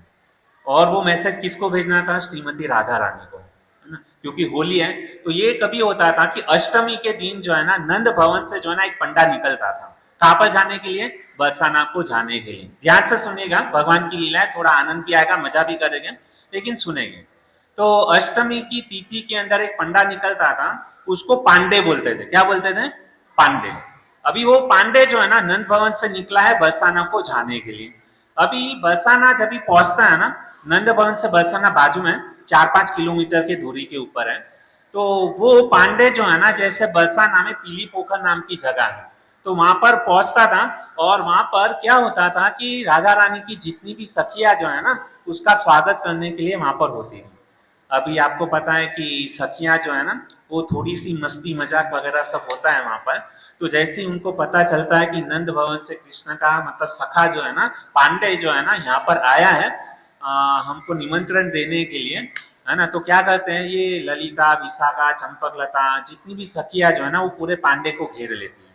और वो मैसेज किसको भेजना था, श्रीमती राधा रानी को, है ना, क्योंकि होली है। तो ये कभी होता था कि अष्टमी के दिन जो है ना नंद भवन से जो है ना एक पंडा निकलता था, कहाँ पर जाने के लिए, बरसाना को जाने के लिए। ध्यान से सुनिएगा, भगवान की लीला है, थोड़ा आनंद भी आएगा, मजा भी करेंगे, लेकिन सुनेंगे। तो अष्टमी की तिथि के अंदर एक पंडा निकलता था, उसको पांडे बोलते थे। क्या बोलते थे, पांडे। अभी वो पांडे जो है ना नंद भवन से निकला है बरसाना को जाने के लिए। अभी बरसाना जब भी पहुंचता है ना, नंद भवन से बरसाना बाजू में 4-5 किलोमीटर की दूरी के ऊपर है। तो वो पांडे जो है ना, जैसे बरसाना में पीली पोखर नाम की जगह है, तो वहां पर पहुंचता था। और वहां पर क्या होता था कि राधा रानी की जितनी भी सखियां जो है ना उसका स्वागत करने के लिए वहां पर होती थी। अभी आपको पता है कि सखियां जो है ना वो थोड़ी सी मस्ती मजाक वगैरह सब होता है वहां पर। तो जैसे ही उनको पता चलता है कि नंद भवन से कृष्ण का मतलब सखा जो है ना पांडे जो है ना यहाँ पर आया है हमको निमंत्रण देने के लिए, है ना, तो क्या करते हैं, ये ललिता, विशाखा, चंपकलता जितनी भी सखियां जो है ना वो पूरे पांडे को घेर लेती है,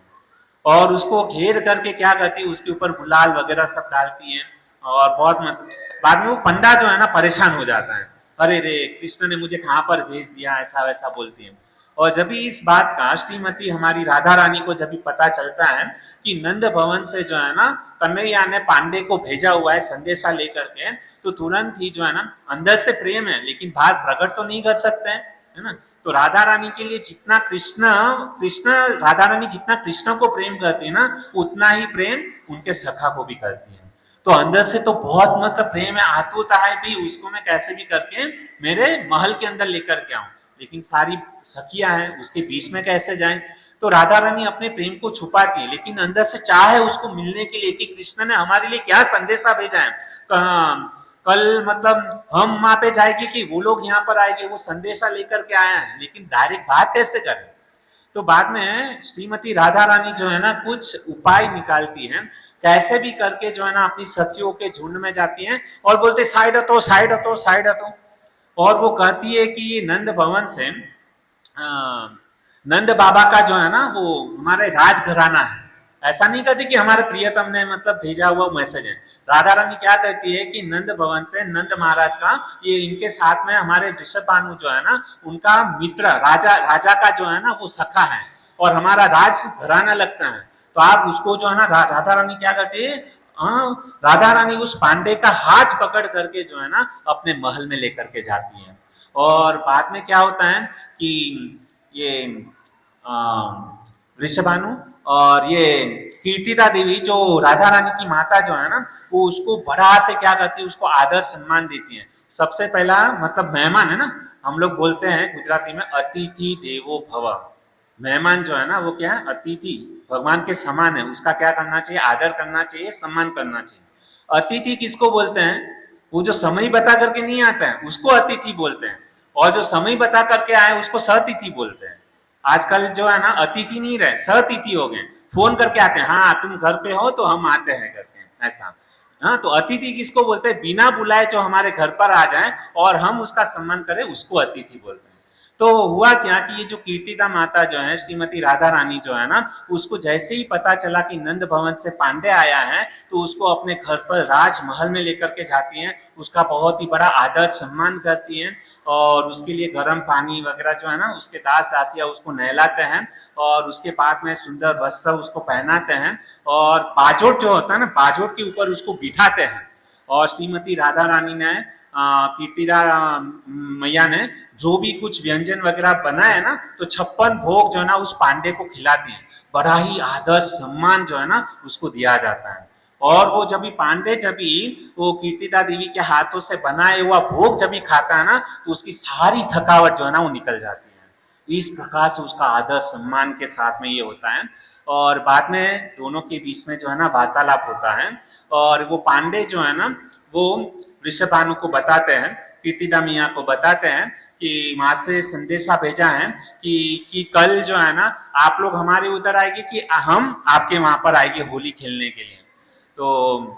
और उसको घेर करके क्या करती है, उसके ऊपर गुलाल वगैरह सब डालती है। और बहुत मतलब बाद में वो पंडा जो है ना परेशान हो जाता है, अरे रे कृष्ण ने मुझे कहाँ पर भेज दिया, ऐसा वैसा बोलती है। और जब भी इस बात का श्रीमती हमारी राधा रानी को जब भी पता चलता है कि नंद भवन से जो है ना कन्हैया ने पांडे को भेजा हुआ है संदेशा लेकर के, तो तुरंत ही जो है ना अंदर से प्रेम है लेकिन बाहर प्रकट तो नहीं कर सकते हैं, है ना। तो राधा रानी के लिए जितना कृष्ण कृष्ण राधा रानी जितना कृष्ण को प्रेम करती है ना उतना ही प्रेम उनके सखा को भी करती है। तो अंदर से तो बहुत मतलब प्रेम है, आतुरता है भी उसको मैं कैसे भी करके मेरे महल के अंदर लेकर के आऊं, लेकिन सारी सखियां हैं उसके बीच में कैसे जाएं। तो राधा रानी अपने प्रेम को छुपाती है, लेकिन अंदर से चाह है उसको मिलने के लिए कि कृष्ण ने हमारे लिए क्या संदेशा भेजा है। कल मतलब हम वहां पे जाएंगे कि वो लोग यहाँ पर आएंगे, वो संदेशा लेकर के आया है, लेकिन डायरेक्ट बात कैसे करें। तो बाद में श्रीमती राधा रानी जो है ना कुछ उपाय निकालती है, कैसे भी करके जो है ना अपनी सखियों के झुंड में जाती हैं और बोलते साइड हटो साइड हटो साइड हटो। और वो कहती है कि ये नंद भवन से नंद बाबा का जो है ना वो हमारे राजघराना है, ऐसा नहीं कहती कि हमारे प्रियतम ने मतलब भेजा हुआ मैसेज है। राधा रानी क्या कहती है कि नंद भवन से नंद महाराज का ये इनके साथ में हमारे वृषभानु जो है ना उनका मित्र राजा राजा का जो है ना वो सखा है और हमारा राज घराना लगता है। तो आप उसको जो है ना राधा रानी क्या करती है, राधा रानी उस पांडे का हाथ पकड़ करके जो है ना अपने महल में लेकर के जाती है। और बाद में क्या होता है कि ये वृषभानु और ये कीर्तिदा देवी जो राधा रानी की माता जो है ना वो उसको बड़ा से क्या करती है, उसको आदर सम्मान देती है। सबसे पहला मतलब मेहमान है ना, हम लोग बोलते हैं गुजराती में अतिथि देवो भव। मेहमान जो है ना वो क्या है, अतिथि भगवान के समान है, उसका क्या करना चाहिए, आदर करना चाहिए, सम्मान करना चाहिए। अतिथि किसको बोलते हैं, वो जो समय बता करके नहीं आता है उसको अतिथि बोलते हैं, और जो समय बता करके आए उसको सतिथि बोलते हैं। आजकल जो है ना अतिथि नहीं रहे, सतिथि हो गए, फोन करके आते हैं, हाँ तुम घर पे हो तो हम आते हैं करके ऐसा। हाँ, तो अतिथि किसको बोलते हैं, बिना बुलाए जो हमारे घर पर आ जाए और हम उसका सम्मान करें उसको अतिथि बोलते हैं। तो हुआ क्या कि ये जो कीर्तिदा माता जो है श्रीमती राधा रानी जो है ना उसको जैसे ही पता चला कि नंद भवन से पांडे आया है तो उसको अपने घर पर राजमहल में लेकर के जाती हैं, उसका बहुत ही बड़ा आदर सम्मान करती हैं और उसके लिए गर्म पानी वगैरह जो है ना उसके दास दासिया उसको नहलाते हैं और उसके बाद में सुंदर वस्त्र उसको पहनाते हैं और बाजोट जो होता है ना बाजोट के ऊपर उसको बिठाते हैं। और श्रीमती राधा रानी ने कीर्तिदा मैया ने जो भी कुछ व्यंजन वगैरह बनाए ना तो 56 भोग जो है ना उस पांडे को खिलाती है, बड़ा ही आदर सम्मान जो है ना उसको दिया जाता है। और वो जब भी पांडे जब भी वो कीर्तिदा देवी के हाथों से बनाए हुआ भोग जब भी खाता है ना तो उसकी सारी थकावट जो है ना वो निकल जाती है। इस प्रकार से उसका आदर सम्मान के साथ में ये होता है। और बाद में दोनों के बीच में जो है ना वार्तालाप होता है और वो पांडे जो है ना वो वृषभानु को बताते हैं, कीर्तिदा मिया को बताते हैं कि वहां से संदेशा भेजा है कि कल जो है ना आप लोग हमारे उधर आएंगे कि हम आपके वहां पर आएंगे होली खेलने के लिए। तो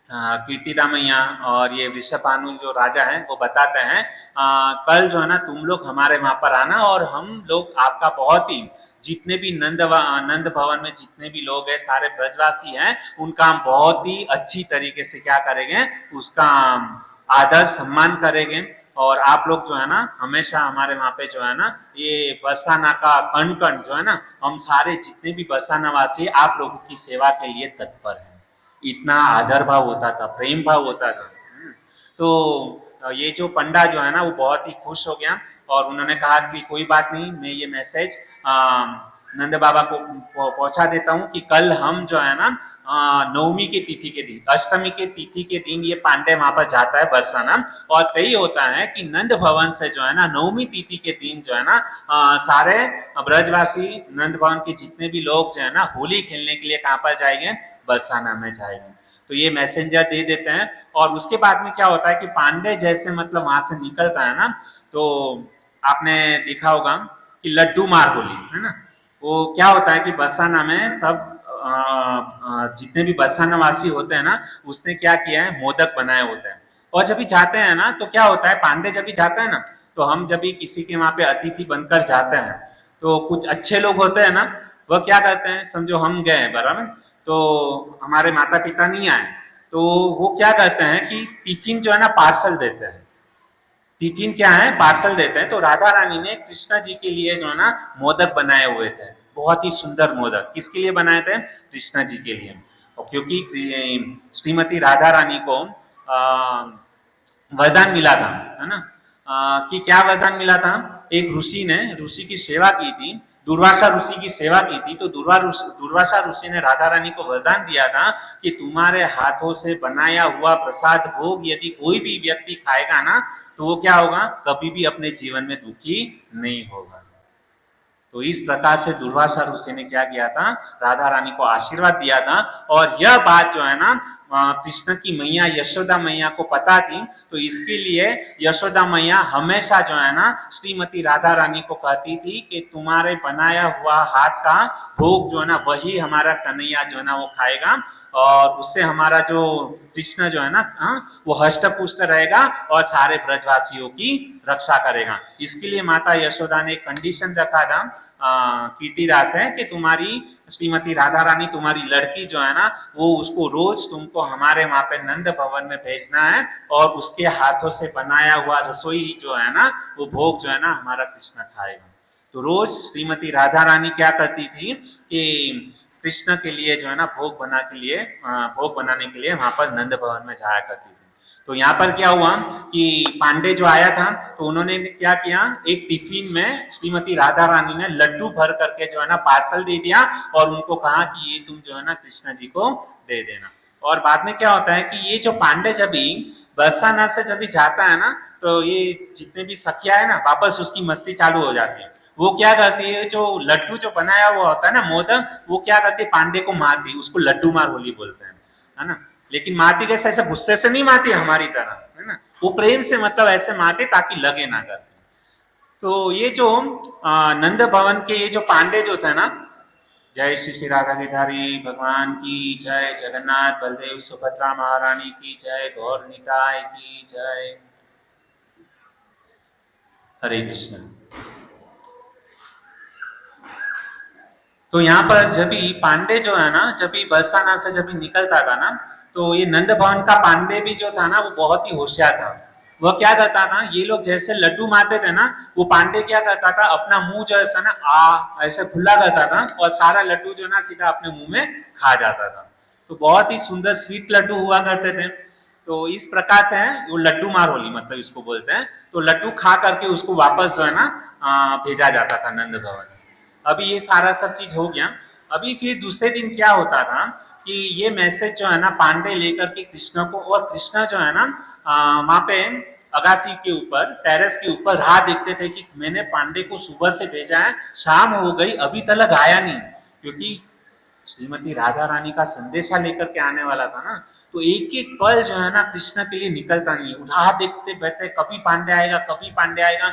कीर्तिदा मैया और ये वृषभानु जो राजा हैं वो बताते हैं कल जो है ना तुम लोग हमारे वहां पर आना और हम लोग आपका बहुत ही जितने भी नंद भवन में जितने भी लोग हैं सारे ब्रजवासी हैं उनका हम बहुत ही अच्छी तरीके से क्या करेंगे, उसका आदर सम्मान करेंगे। और आप लोग जो है ना हमेशा हमारे वहां पे जो है ना ये बरसाना का कण कण जो है ना हम सारे जितने भी बरसाना वासी आप लोगों की सेवा के लिए तत्पर है। इतना आदर भाव होता था, प्रेम भाव होता था। तो ये जो पंडा जो है ना वो बहुत ही खुश हो गया और उन्होंने कहा कि कोई बात नहीं, मैं ये मैसेज नंद बाबा को पहुंचा देता हूँ कि कल हम जो है ना नवमी के तिथि के दिन, अष्टमी के तिथि के दिन ये पांडे वहां पर जाता है बरसाना और तय होता है कि नंद भवन से जो है ना नवमी तिथि के दिन जो है ना सारे ब्रजवासी नंद भवन के जितने भी लोग जो है ना होली खेलने के लिए कहाँ पर जाएंगे, बरसाना में जाएंगे। तो ये मैसेंजर दे देते हैं और उसके बाद में क्या होता है कि पांडे जैसे मतलब वहां से निकलता है ना तो आपने देखा होगा कि लड्डू मार होली है ना, वो क्या होता है कि बरसाना में सब जितने भी बरसाना वासी होते हैं ना उसने क्या किया है, मोदक बनाए होते हैं। और जब भी जाते हैं ना तो क्या होता है, पांडे जब भी जाते हैं ना तो हम जब भी किसी के वहां पे अतिथि बनकर जाते हैं तो कुछ अच्छे लोग होते हैं ना वह क्या करते हैं, समझो हम गए बराबर तो हमारे माता पिता नहीं आए तो वो क्या करते हैं कि टिफिन जो है ना पार्सल देते हैं। टिफिन क्या है, पार्सल देते हैं। तो राधा रानी ने कृष्णा जी के लिए जो है ना मोदक बनाए हुए थे, बहुत ही सुंदर मोदक। किसके लिए बनाए थे, कृष्णा जी के लिए। और क्योंकि श्रीमती राधा रानी को वरदान मिला था है ना, कि क्या वरदान मिला था, एक ऋषि ने ऋषि की सेवा की थी, दुर्वासा ऋषि की सेवा की थी। तो दुर्वासा ऋषि ने राधा रानी को वरदान दिया था कि तुम्हारे हाथों से बनाया हुआ प्रसाद भोग यदि कोई भी व्यक्ति खाएगा ना तो वो क्या होगा, कभी भी अपने जीवन में दुखी नहीं होगा। तो इस प्रकार से दुर्वासा ऋषि ने क्या किया था, राधा रानी को आशीर्वाद दिया था। और यह बात जो है ना कृष्ण की मैया यशोदा मैया को पता थी, तो इसके लिए यशोदा मैया हमेशा जो है ना श्रीमती राधा रानी को कहती थी कि तुम्हारे बनाया हुआ हाथ का भोग जो है ना वही हमारा कन्हैया जो है ना वो खाएगा, और उससे हमारा जो कृष्ण जो है ना वो हष्ट पुष्ट रहेगा और सारे ब्रजवासियों की रक्षा करेगा। इसके लिए माता यशोदा ने एक कंडीशन रखा था कीर्तिदास है कि तुम्हारी श्रीमती राधा रानी तुम्हारी लड़की जो है ना वो उसको रोज तुमको हमारे वहां पे नंद भवन में भेजना है, और उसके हाथों से बनाया हुआ रसोई जो है ना वो भोग जो है ना हमारा कृष्ण खाएगा। तो रोज श्रीमती राधा रानी क्या करती थी कि कृष्ण के लिए जो है ना भोग बनाने के लिए वहां पर नंद भवन में जाया करती थी। तो यहाँ पर क्या हुआ कि पांडे जो आया था तो उन्होंने क्या किया, एक टिफिन में श्रीमती राधा रानी ने लड्डू भर करके जो है ना पार्सल दे दिया और उनको कहा कि ये तुम जो है ना कृष्ण जी को दे देना। और बाद में क्या होता है कि ये जो पांडे जब भी बरसाना से जब भी जाता है ना तो ये जितने भी सखिया है ना वापस उसकी मस्ती चालू हो जाती है। वो क्या करती है, जो लड्डू जो बनाया हुआ होता है ना मोदक, वो क्या करती है पांडे को मारती, उसको लड्डू मार होली बोलते हैं, है ना। लेकिन मारती कैसे, ऐसे गुस्से से नहीं मारती हमारी तरह, है ना, वो प्रेम से मतलब ऐसे मारती ताकि लगे ना करते। तो ये जो नंद भवन के ये जो पांडे जो थे ना, जय श्री श्री राधा गिधारी भगवान की जय, जगन्नाथ बलदेव सुभद्रा महारानी की जय, गौर निताय की जय, हरे कृष्ण। तो यहाँ पर जब भी पांडे जो है ना जब भी बरसाना से जब भी निकलता था ना, तो ये नंद भवन का पांडे भी जो था ना वो बहुत ही होशियार था। वह क्या करता था, ये लोग जैसे लड्डू मारते थे ना, वो पांडे क्या करता था अपना मुंह जो है ना ऐसे खुला करता था और सारा लड्डू जो ना सीधा अपने मुंह में खा जाता था। तो बहुत ही सुंदर स्वीट लड्डू हुआ करते थे। तो इस प्रकार से है वो लड्डू मार होली मतलब इसको बोलते हैं। तो लड्डू खा करके उसको वापस जो है ना भेजा जाता था नंद भवन। अभी ये सारा सब चीज हो गया। अभी फिर दूसरे दिन क्या होता था कि ये मैसेज जो है ना पांडे लेकर के कृष्ण को, और कृष्ण जो है ना वहां पे अगासी के ऊपर टेरेस के ऊपर राह देखते थे कि मैंने पांडे को सुबह से भेजा है, शाम हो गई अभी तक आया नहीं, क्योंकि श्रीमती राधा रानी का संदेशा लेकर के आने वाला था ना। तो एक एक पल जो है ना कृष्ण के लिए निकलता नहीं है, राह देखते बैठे कभी पांडे आएगा कभी पांडे आएगा,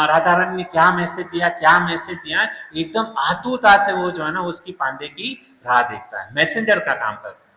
राधा रानी ने क्या मैसेज दिया क्या मैसेज दिया, एकदम आतुरता से वो जो है ना उसकी पांडे की राह देखता है, मैसेंजर का काम करता है।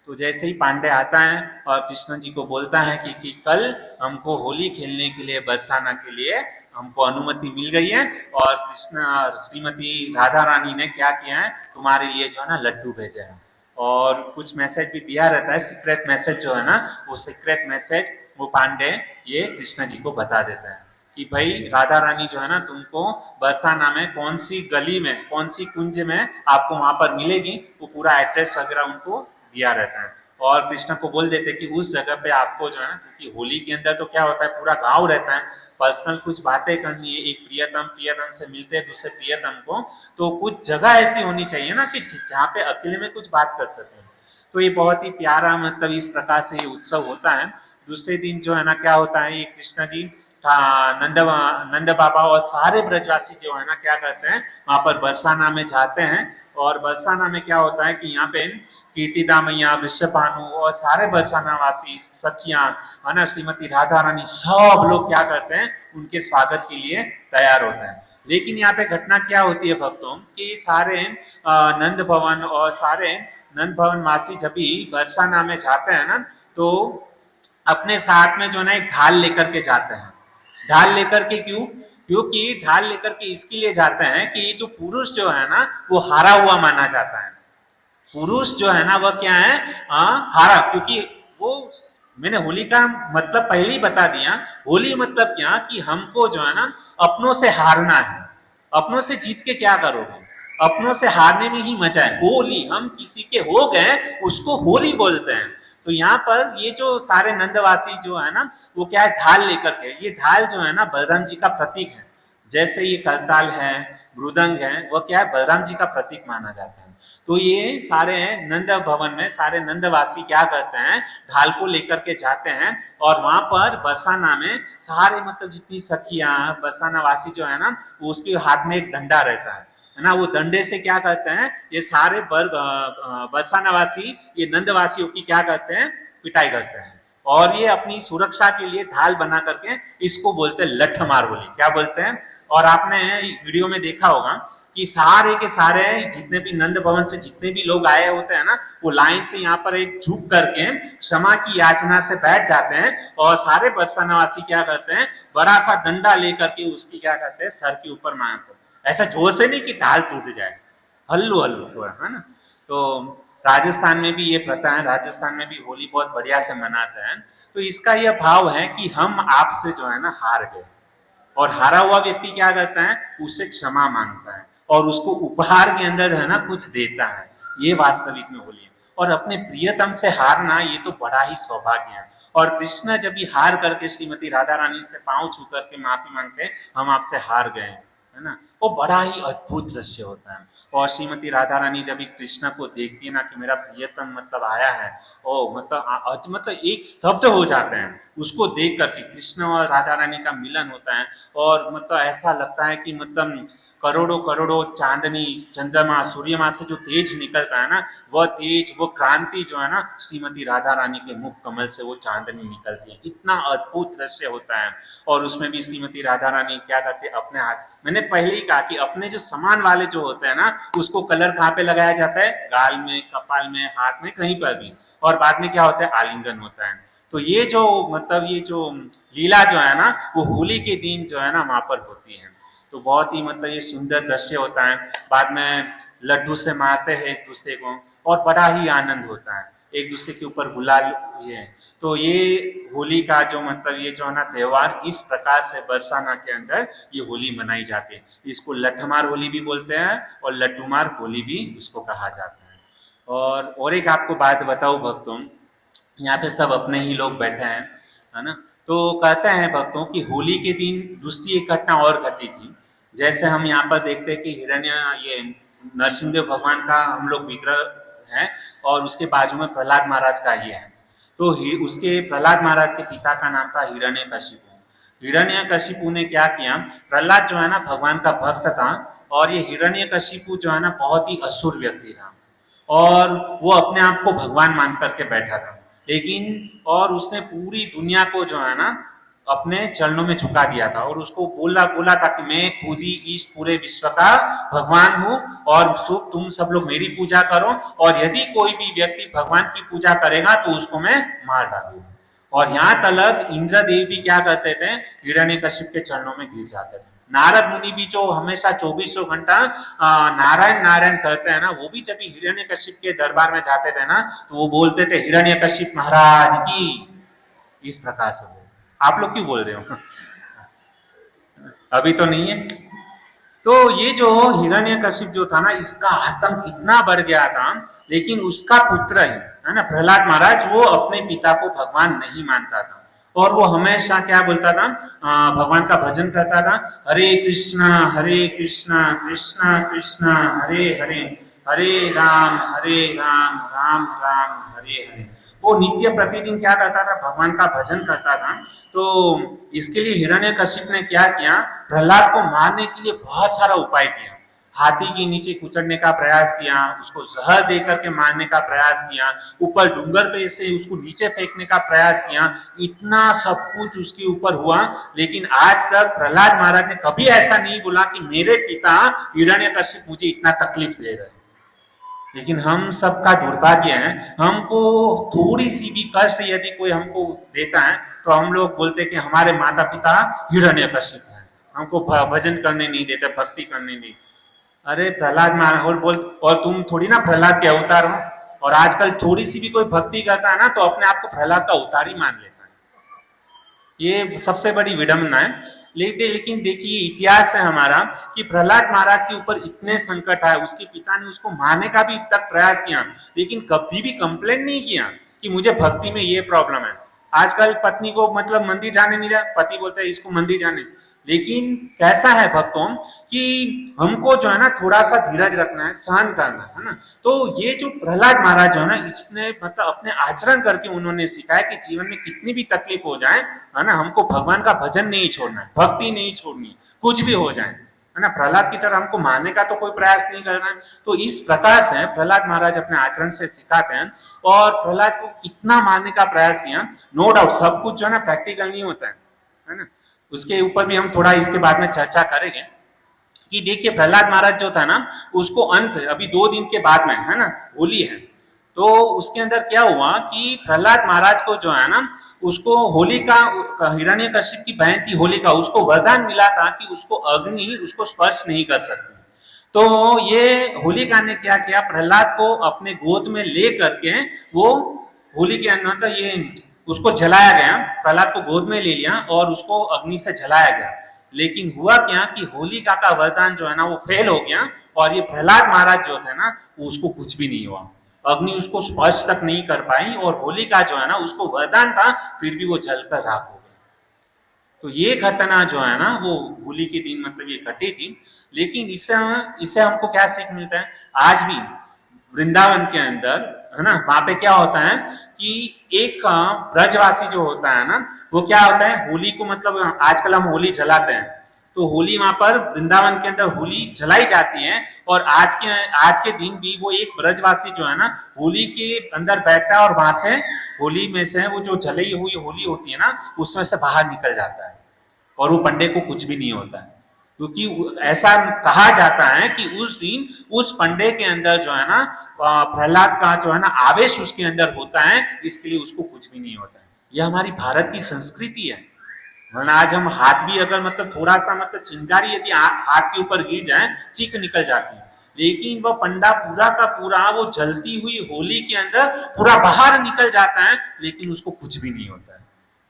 तो जैसे ही पांडे आता है और कृष्ण जी को बोलता है कि कल हमको होली खेलने के लिए बरसाना के लिए हमको अनुमति मिल गई है, और कृष्ण श्रीमती राधा रानी ने क्या किया है तुम्हारे लिए जो है ना लड्डू भेजे हैं, और कुछ मैसेज भी दिया रहता है, सीक्रेट मैसेज जो है ना, वो सीक्रेट मैसेज वो पांडे ये कृष्ण जी को बता देते हैं कि भाई राधा रानी जो है ना तुमको बरसाना में कौन सी गली में कौन सी कुंज में आपको वहां पर मिलेगी, वो पूरा एड्रेस वगैरह उनको दिया रहता है। और कृष्ण को बोल देते कि उस जगह पे आपको जो है ना, क्योंकि होली के अंदर तो क्या होता है पूरा गांव रहता है, पर्सनल कुछ बातें करनी है, एक प्रियतम से मिलते हैं दूसरे प्रियतम को, तो कुछ जगह ऐसी होनी चाहिए ना कि जहाँ पे अकेले में कुछ बात कर सके। तो ये बहुत ही प्यारा मतलब इस प्रकार से ये उत्सव होता है। दूसरे दिन जो है ना क्या होता है, ये कृष्ण जी नंद बाबा और सारे ब्रजवासी जो है ना क्या करते हैं वहां पर बरसाना में जाते हैं, और बरसाना में क्या होता है कि यहाँ पे कीर्तिदा मैया वृषभानु और सारे बरसाना वासी सखियां है ना श्रीमती राधा रानी सब लोग क्या करते हैं उनके स्वागत के लिए तैयार होते हैं। लेकिन यहाँ पे घटना क्या होती है भक्तों कि सारे नंद भवन और सारे नंद भवन वासी जब भी बरसाना में जाते हैं ना, तो अपने साथ में जो ना एक ढाल लेकर के जाते हैं। ढाल लेकर के क्यों, क्योंकि ढाल लेकर के इसके लिए जाते हैं कि जो पुरुष जो है ना वो हारा हुआ माना जाता है। पुरुष जो है ना वह क्या है हारा, क्योंकि वो मैंने होली का मतलब पहले ही बता दिया। होली मतलब क्या कि हमको जो है ना अपनों से हारना है, अपनों से जीत के क्या करोगे, अपनों से हारने में ही मजा है। होली हम किसी के हो गए उसको होली बोलते हैं। तो यहाँ पर ये जो सारे नंदवासी जो है ना वो क्या है ढाल लेकर के, ये ढाल जो है ना बलराम जी का प्रतीक है। जैसे ये करताल है मृदंग है वह क्या है बलराम जी का प्रतीक माना जाता है। तो ये सारे नंद भवन में सारे नंदवासी क्या करते हैं ढाल को लेकर के जाते हैं, और वहां पर बरसाना में सारे मतलब जितनी सखियां बरसाना वासी जो है ना वो उसके हाथ में एक डंडा रहता है, है ना, वो डंडे से क्या करते हैं, ये सारे बरसानावासी, ये नंदवासियों की क्या करते हैं, पिटाई करते हैं। और ये अपनी सुरक्षा के लिए ढाल बना करके इसको बोलते हैं लठमार होली। क्या बोलते हैं? और आपने वीडियो में देखा होगा कि सारे के सारे जितने भी नंद भवन से जितने भी लोग आए होते हैं ना, वो लाइन से यहाँ पर एक झुक करके क्षमा की याचना से बैठ जाते हैं, और सारे बरसानावासी क्या करते हैं, बड़ा सा डंडा लेकर के उसकी क्या करते हैं, सर के ऊपर मारते हैं। ऐसा जोर से नहीं कि ढाल टूट जाए, हल्लू हल्लू थोड़ा, है ना। तो राजस्थान में भी ये प्रथा है, राजस्थान में भी होली बहुत बढ़िया से मनाते हैं। तो इसका यह भाव है कि हम आपसे जो है ना हार गए, और हारा हुआ व्यक्ति क्या करता है, उससे क्षमा मांगता है और उसको उपहार के अंदर है ना कुछ देता है। ये वास्तविक में होली है। और अपने प्रियतम से हारना ये तो बड़ा ही सौभाग्य है। और कृष्ण जब भी हार करके श्रीमती राधा रानी से पांव छू करके माफी मांगते हैं, हम आपसे हार गए, है ना, वो बड़ा ही अद्भुत दृश्य होता है। और श्रीमती राधा रानी जब कृष्ण को देखती है ना कि मेरा प्रियतम मतलब आया है, ओ मतलब एक स्तब्ध हो जाते हैं उसको देख करके। कृष्ण और राधा रानी का मिलन होता है, और मतलब ऐसा लगता है कि मतलब करोड़ों करोड़ों चांदनी, चंद्रमा, सूर्यमा से जो तेज निकलता है ना, वह तेज, वो क्रांति जो है ना, श्रीमती राधा रानी के मुख कमल से वो चांदनी निकलती है। इतना अद्भुत दृश्य होता है। और उसमें भी श्रीमती राधा रानी क्या करती है, अपने हाथ, मैंने पहले ही कहा कि अपने जो समान वाले जो होते हैं ना, उसको कलर कहाँ पे लगाया जाता है, गाल में, कपाल में, हाथ में, कहीं पर भी। और बाद में क्या होता है, आलिंगन होता है। तो ये जो मतलब ये जो लीला जो है ना, वो होली के दिन जो है ना वहां पर होती है। तो बहुत ही मतलब ये सुंदर दृश्य होता है। बाद में लड्डू से मारते हैं एक दूसरे को, और बड़ा ही आनंद होता है, एक दूसरे के ऊपर गुलाल। ये तो ये होली का जो मतलब ये जो है ना त्योहार, इस प्रकार से बरसाना के अंदर ये होली मनाई जाती है। इसको होली भी बोलते हैं, और लड्डूमार होली भी उसको कहा जाता है। और एक आपको बात बताऊं भक्तों, यहाँ पे सब अपने ही लोग बैठे हैं, है ना। तो कहते हैं भक्तों कि होली के दिन दूसरी एक घटना और घटी थी। जैसे हम यहाँ पर देखते हैं कि हिरण्य, ये नरसिंहदेव भगवान का हम लोग विग्रह है, और उसके बाजू में प्रहलाद महाराज का ये है। तो उसके प्रहलाद महाराज के पिता का नाम था हिरण्यकशिपु। हिरण्यकशिपु ने क्या किया, प्रहलाद जो है ना भगवान का भक्त था, और ये हिरण्यकशिपु जो है ना बहुत ही असुर व्यक्ति था, और वो अपने आप को भगवान मान करके बैठा था। लेकिन और उसने पूरी दुनिया को जो है ना अपने चरणों में झुका दिया था, और उसको बोला था कि मैं खुद ही इस पूरे विश्व का भगवान हूँ, और तुम सब लोग मेरी पूजा करो, और यदि कोई भी व्यक्ति भगवान की पूजा करेगा तो उसको मैं मार डालूंगा। और यहाँ तलक इंद्रदेव भी क्या करते थे, हिरण्यकशिप के चरणों में गिर जाते थे। नारद मुनि भी जो हमेशा 24 घंटा नारायण नारायण करते हैं ना, वो भी जब हिरण्यकशिप के दरबार में जाते थे ना, तो वो बोलते थे हिरण्यकशिप महाराज की, इस प्रकार से। आप लोग क्यों बोल रहे हो? अभी तो नहीं है। तो ये जो हिरण्यकशिप जो था ना, इसका आतंक इतना बढ़ गया था, लेकिन उसका पुत्र ही है ना प्रहलाद महाराज, वो अपने पिता को भगवान नहीं मानता था, और वो हमेशा क्या बोलता था, भगवान का भजन करता था, हरे कृष्णा कृष्णा कृष्णा हरे हरे, हरे राम राम राम हरे हरे। वो नित्य प्रतिदिन क्या करता था, भगवान का भजन करता था। तो इसके लिए हिरण्यकशिप ने क्या किया, प्रहलाद को मारने के लिए बहुत सारा उपाय किया। हाथी के नीचे कुचलने का प्रयास किया, उसको जहर दे करके मारने का प्रयास किया, ऊपर डूंगर पे से उसको नीचे फेंकने का प्रयास किया। इतना सब कुछ उसके ऊपर हुआ, लेकिन आज तक प्रहलाद महाराज ने कभी ऐसा नहीं बोला कि मेरे पिता हिरण्यकशिप मुझे इतना तकलीफ दे रहे। लेकिन हम सबका दुर्भाग्य है, हमको थोड़ी सी भी कष्ट यदि कोई हमको देता है, तो हम लोग बोलते कि हमारे माता पिता हिरण्यकशिप है, हमको भजन करने नहीं देते, भक्ति करने नहीं। अरे प्रहलाद महाराज बोल, और तुम थोड़ी ना प्रहलाद के अवतार हो। और आजकल थोड़ी सी भी कोई भक्ति करता है ना, तो अपने आप को प्रहलाद का अवतार ही मान लेता है। ये सबसे बड़ी विडंबना है। लेकिन देखिए इतिहास है हमारा कि प्रहलाद महाराज के ऊपर इतने संकट आए, उसके पिता ने उसको मारने का भी तक प्रयास किया, लेकिन कभी भी कंप्लेन नहीं किया कि मुझे भक्ति में ये प्रॉब्लम है। आजकल पत्नी को मतलब मंदिर जाने नहीं दिया, पति बोलता है इसको मंदिर जाने। लेकिन कैसा है भक्तों कि हमको जो है ना थोड़ा सा धीरज रखना है, सहन करना है ना। तो ये जो प्रहलाद महाराज जो है ना, इसने मतलब अपने आचरण करके उन्होंने सिखाया कि जीवन में कितनी भी तकलीफ हो जाए, है ना, हमको भगवान का भजन नहीं छोड़ना है, भक्ति नहीं छोड़नी, कुछ भी हो जाए, है ना। प्रहलाद की तरह हमको मारने का तो कोई प्रयास नहीं करना है। तो इस प्रकार से प्रहलाद महाराज अपने आचरण से सिखाते हैं। और प्रहलाद को कितना मारने का प्रयास किया, नो डाउट सब कुछ जो है ना प्रैक्टिकल नहीं होता है ना। उसके ऊपर भी हम थोड़ा इसके बाद में चर्चा करेंगे कि देखिए प्रहलाद महाराज जो था ना, उसको अंत अभी 2 दिन के बाद में है ना होली है, तो उसके अंदर क्या हुआ कि प्रहलाद महाराज को जो है ना, उसको होलिका, हिरण्यकश्यप की बहन थी होलिका, उसको वरदान मिला था कि उसको अग्नि उसको स्पर्श नहीं कर सकती। तो ये होलिका ने क्या किया, प्रहलाद को अपने गोद में ले करके वो होली के अंदर तो ये उसको जलाया गया, प्रहलाद को गोद में ले लिया और उसको अग्नि से जलाया गया। लेकिन हुआ क्या कि होलिका का वरदान जो है ना वो फेल हो गया, और ये प्रहलाद महाराज जो थे ना उसको कुछ भी नहीं हुआ, अग्नि उसको स्पर्श तक नहीं कर पाई, और होलिका जो है ना उसको वरदान था फिर भी वो जलकर राख हो गई। तो ये घटना जो है ना वो होली के दिन मतलब ये घटी थी। लेकिन इससे इससे हमको क्या सीख मिलता है, आज भी वृंदावन के अंदर है ना, वहां पे क्या होता है कि एक ब्रजवासी जो होता है ना, वो क्या होता है होली को मतलब आजकल हम होली जलाते हैं, तो होली वहां पर वृंदावन के अंदर होली जलाई जाती है। और आज के दिन भी वो एक ब्रजवासी जो है ना होली के अंदर बैठता है, और वहां से होली में से वो जो जलाई हुई होली होती है ना उसमें से बाहर निकल जाता है, और वो पंडे को कुछ भी नहीं होता है। क्योंकि ऐसा कहा जाता है कि उस दिन उस पंडे के अंदर जो है ना प्रहलाद का जो है ना आवेश उसके अंदर होता है, इसके लिए उसको कुछ भी नहीं होता है। यह हमारी भारत की संस्कृति है। वरना आज हम हाथ भी अगर मतलब थोड़ा सा मतलब चिंगारी यदि हाथ के ऊपर गिर जाए चीख निकल जाती है, लेकिन वह पंडा पूरा का पूरा वो जलती हुई होली के अंदर पूरा बाहर निकल जाता है, लेकिन उसको कुछ भी नहीं होता है।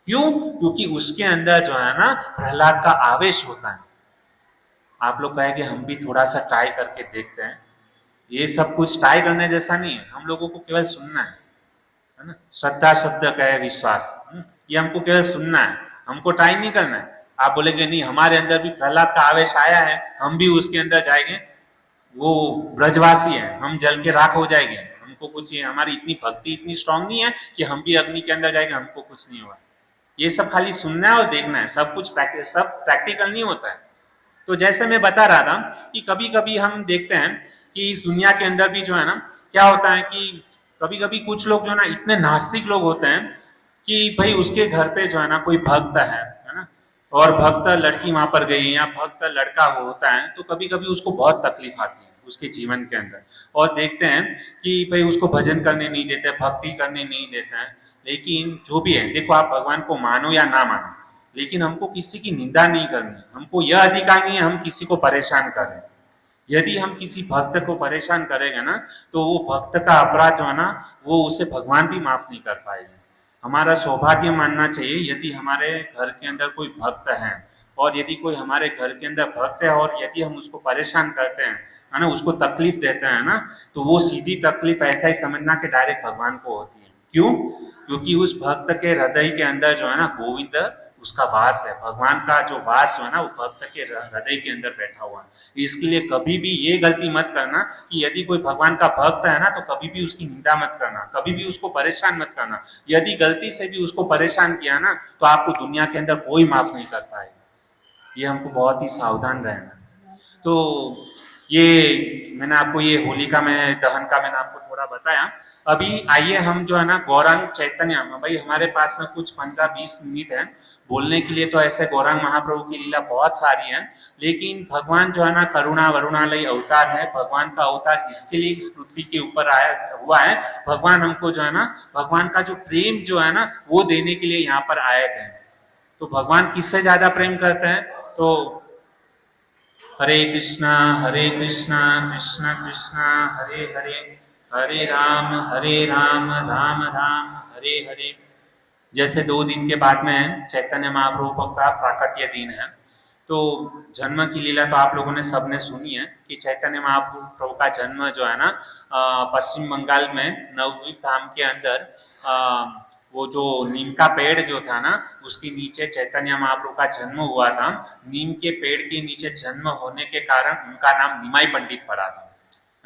क्यों? क्योंकि उसके अंदर जो है ना प्रहलाद का आवेश होता है। आप लोग कहेंगे हम भी थोड़ा सा ट्राई करके देखते हैं, ये सब कुछ ट्राई करने जैसा नहीं है, हम लोगों को केवल सुनना है ना। श्रद्धा शब्द का है विश्वास, ये हमको केवल सुनना है, हमको ट्राई नहीं करना है। आप बोलेंगे नहीं हमारे अंदर भी प्रहलाद का आवेश आया है, हम भी उसके अंदर जाएंगे, वो ब्रजवासी है, हम जल के राख हो जाएंगे, हमको कुछ हमारी इतनी भक्ति इतनी स्ट्रांग नहीं है कि हम भी अग्नि के अंदर जाएंगे, हमको कुछ नहीं हुआ। ये सब खाली सुनना है और देखना है, सब कुछ सब प्रैक्टिकल नहीं होता है। तो जैसे मैं बता रहा था कि कभी कभी हम देखते हैं कि इस दुनिया के अंदर भी जो है ना क्या होता है कि कभी कभी कुछ लोग जो है ना इतने नास्तिक लोग होते हैं कि भाई उसके घर पे जो है ना कोई भक्त है ना, और भक्त लड़की वहां पर गई या भक्त लड़का होता है, तो कभी कभी उसको बहुत तकलीफ आती है उसके जीवन के अंदर, और देखते हैं कि भाई उसको भजन करने नहीं देते, भक्ति करने नहीं देते हैं। लेकिन जो भी है देखो, आप भगवान को मानो या ना मानो, लेकिन हमको किसी की निंदा नहीं करनी, हमको यह अधिकार नहीं है हम किसी को परेशान करें। यदि हम किसी भक्त को परेशान करेंगे ना, तो वो भक्त का अपराध जो है ना वो उसे भगवान भी माफ नहीं कर पाएंगे। हमारा सौभाग्य मानना चाहिए यदि हमारे घर के अंदर कोई भक्त है, और यदि कोई हमारे घर के अंदर भक्त है और यदि हम उसको परेशान करते हैं है ना, उसको तकलीफ देते हैं ना, तो वो सीधी तकलीफ ऐसा ही समझना कि डायरेक्ट भगवान को होती है। क्यों? क्योंकि उस भक्त के हृदय के अंदर जो है ना गोविंद उसका वास है, भगवान का जो वास जो है ना वो भक्त के हृदय के अंदर बैठा हुआ है। इसके लिए कभी भी ये गलती मत करना कि यदि कोई भगवान का भक्त है ना तो कभी भी उसकी निंदा मत करना, कभी भी उसको परेशान मत करना। यदि गलती से भी उसको परेशान किया ना तो आपको दुनिया के अंदर कोई माफ नहीं कर पाएगा। ये हमको बहुत ही सावधान रहना। तो ये मैंने आपको ये होलिका में दहन का मैंने आपको थोड़ा बताया। अभी आइए हम जो है ना गौरांग चैतन्य, भाई हमारे पास में कुछ 15-20 मिनट है बोलने के लिए, तो ऐसे गौरांग महाप्रभु की लीला बहुत सारी है, लेकिन भगवान जो है ना करुणा वरुणालय अवतार है, भगवान का अवतार इसके लिए इस पृथ्वी के ऊपर आया हुआ है। भगवान हमको जो है ना भगवान का जो प्रेम जो है ना वो देने के लिए यहाँ पर आए थे। तो भगवान किससे ज्यादा प्रेम करते हैं? तो हरे कृष्णा कृष्णा कृष्णा हरे हरे, हरे राम राम राम हरे हरे। जैसे 2 दिन के बाद में चैतन्य महाप्रभु का प्राकट्य दिन है, तो जन्म की लीला तो आप लोगों ने सबने सुनी है कि चैतन्य महाप्रभु का जन्म जो है ना पश्चिम बंगाल में नवद्वीप धाम के अंदर वो जो नीम का पेड़ जो था ना उसके नीचे चैतन्य महाप्रभु का जन्म हुआ था। नीम के पेड़ के नीचे जन्म होने के कारण उनका नाम निमाई पंडित पड़ा था,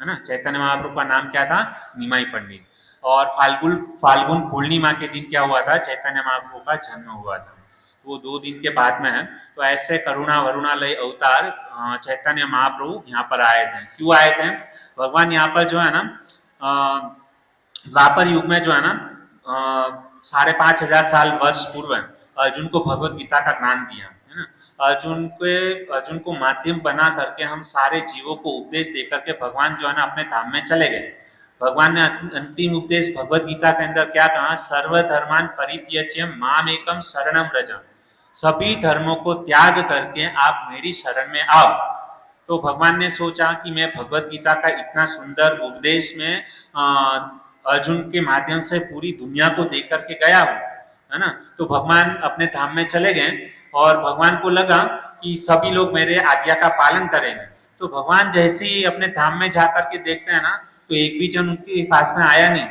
है ना। चैतन्य महाप्रभु का नाम क्या था? निमाई पंडित। और फाल्गुन फाल्गुन पूर्णिमा के दिन क्या हुआ था? चैतन्य महाप्रभु का जन्म हुआ था। वो 2 दिन के बाद में है। तो ऐसे करुणा वरुणालय अवतार चैतन्य महाप्रभु यहाँ पर आए थे। क्यों आए थे? भगवान यहाँ पर जो है ना द्वापर युग में जो है ना 5,500 साल वर्ष पूर्व अर्जुन को भगवत गीता का ज्ञान दिया है ना। अर्जुन को माध्यम बना करके हम सारे जीवों को उपदेश दे करके भगवान जो है ना अपने धाम में चले गए। भगवान ने अंतिम उपदेश भगवत गीता के अंदर क्या कहा? सर्वधर्मान परित्यज्य माम एकम शरणम व्रज। सभी धर्मों को त्याग करके आप मेरी शरण में आओ। तो भगवान ने सोचा कि मैं भगवत गीता का इतना सुंदर उपदेश में अर्जुन के माध्यम से पूरी दुनिया को देख करके गया हूँ, है ना। तो भगवान अपने धाम में चले गए और भगवान को लगा कि सभी लोग मेरे आज्ञा का पालन करेंगे। तो भगवान जैसे ही अपने धाम में जाकर के देखते हैं ना, तो एक भी जन उनके पास में आया नहीं।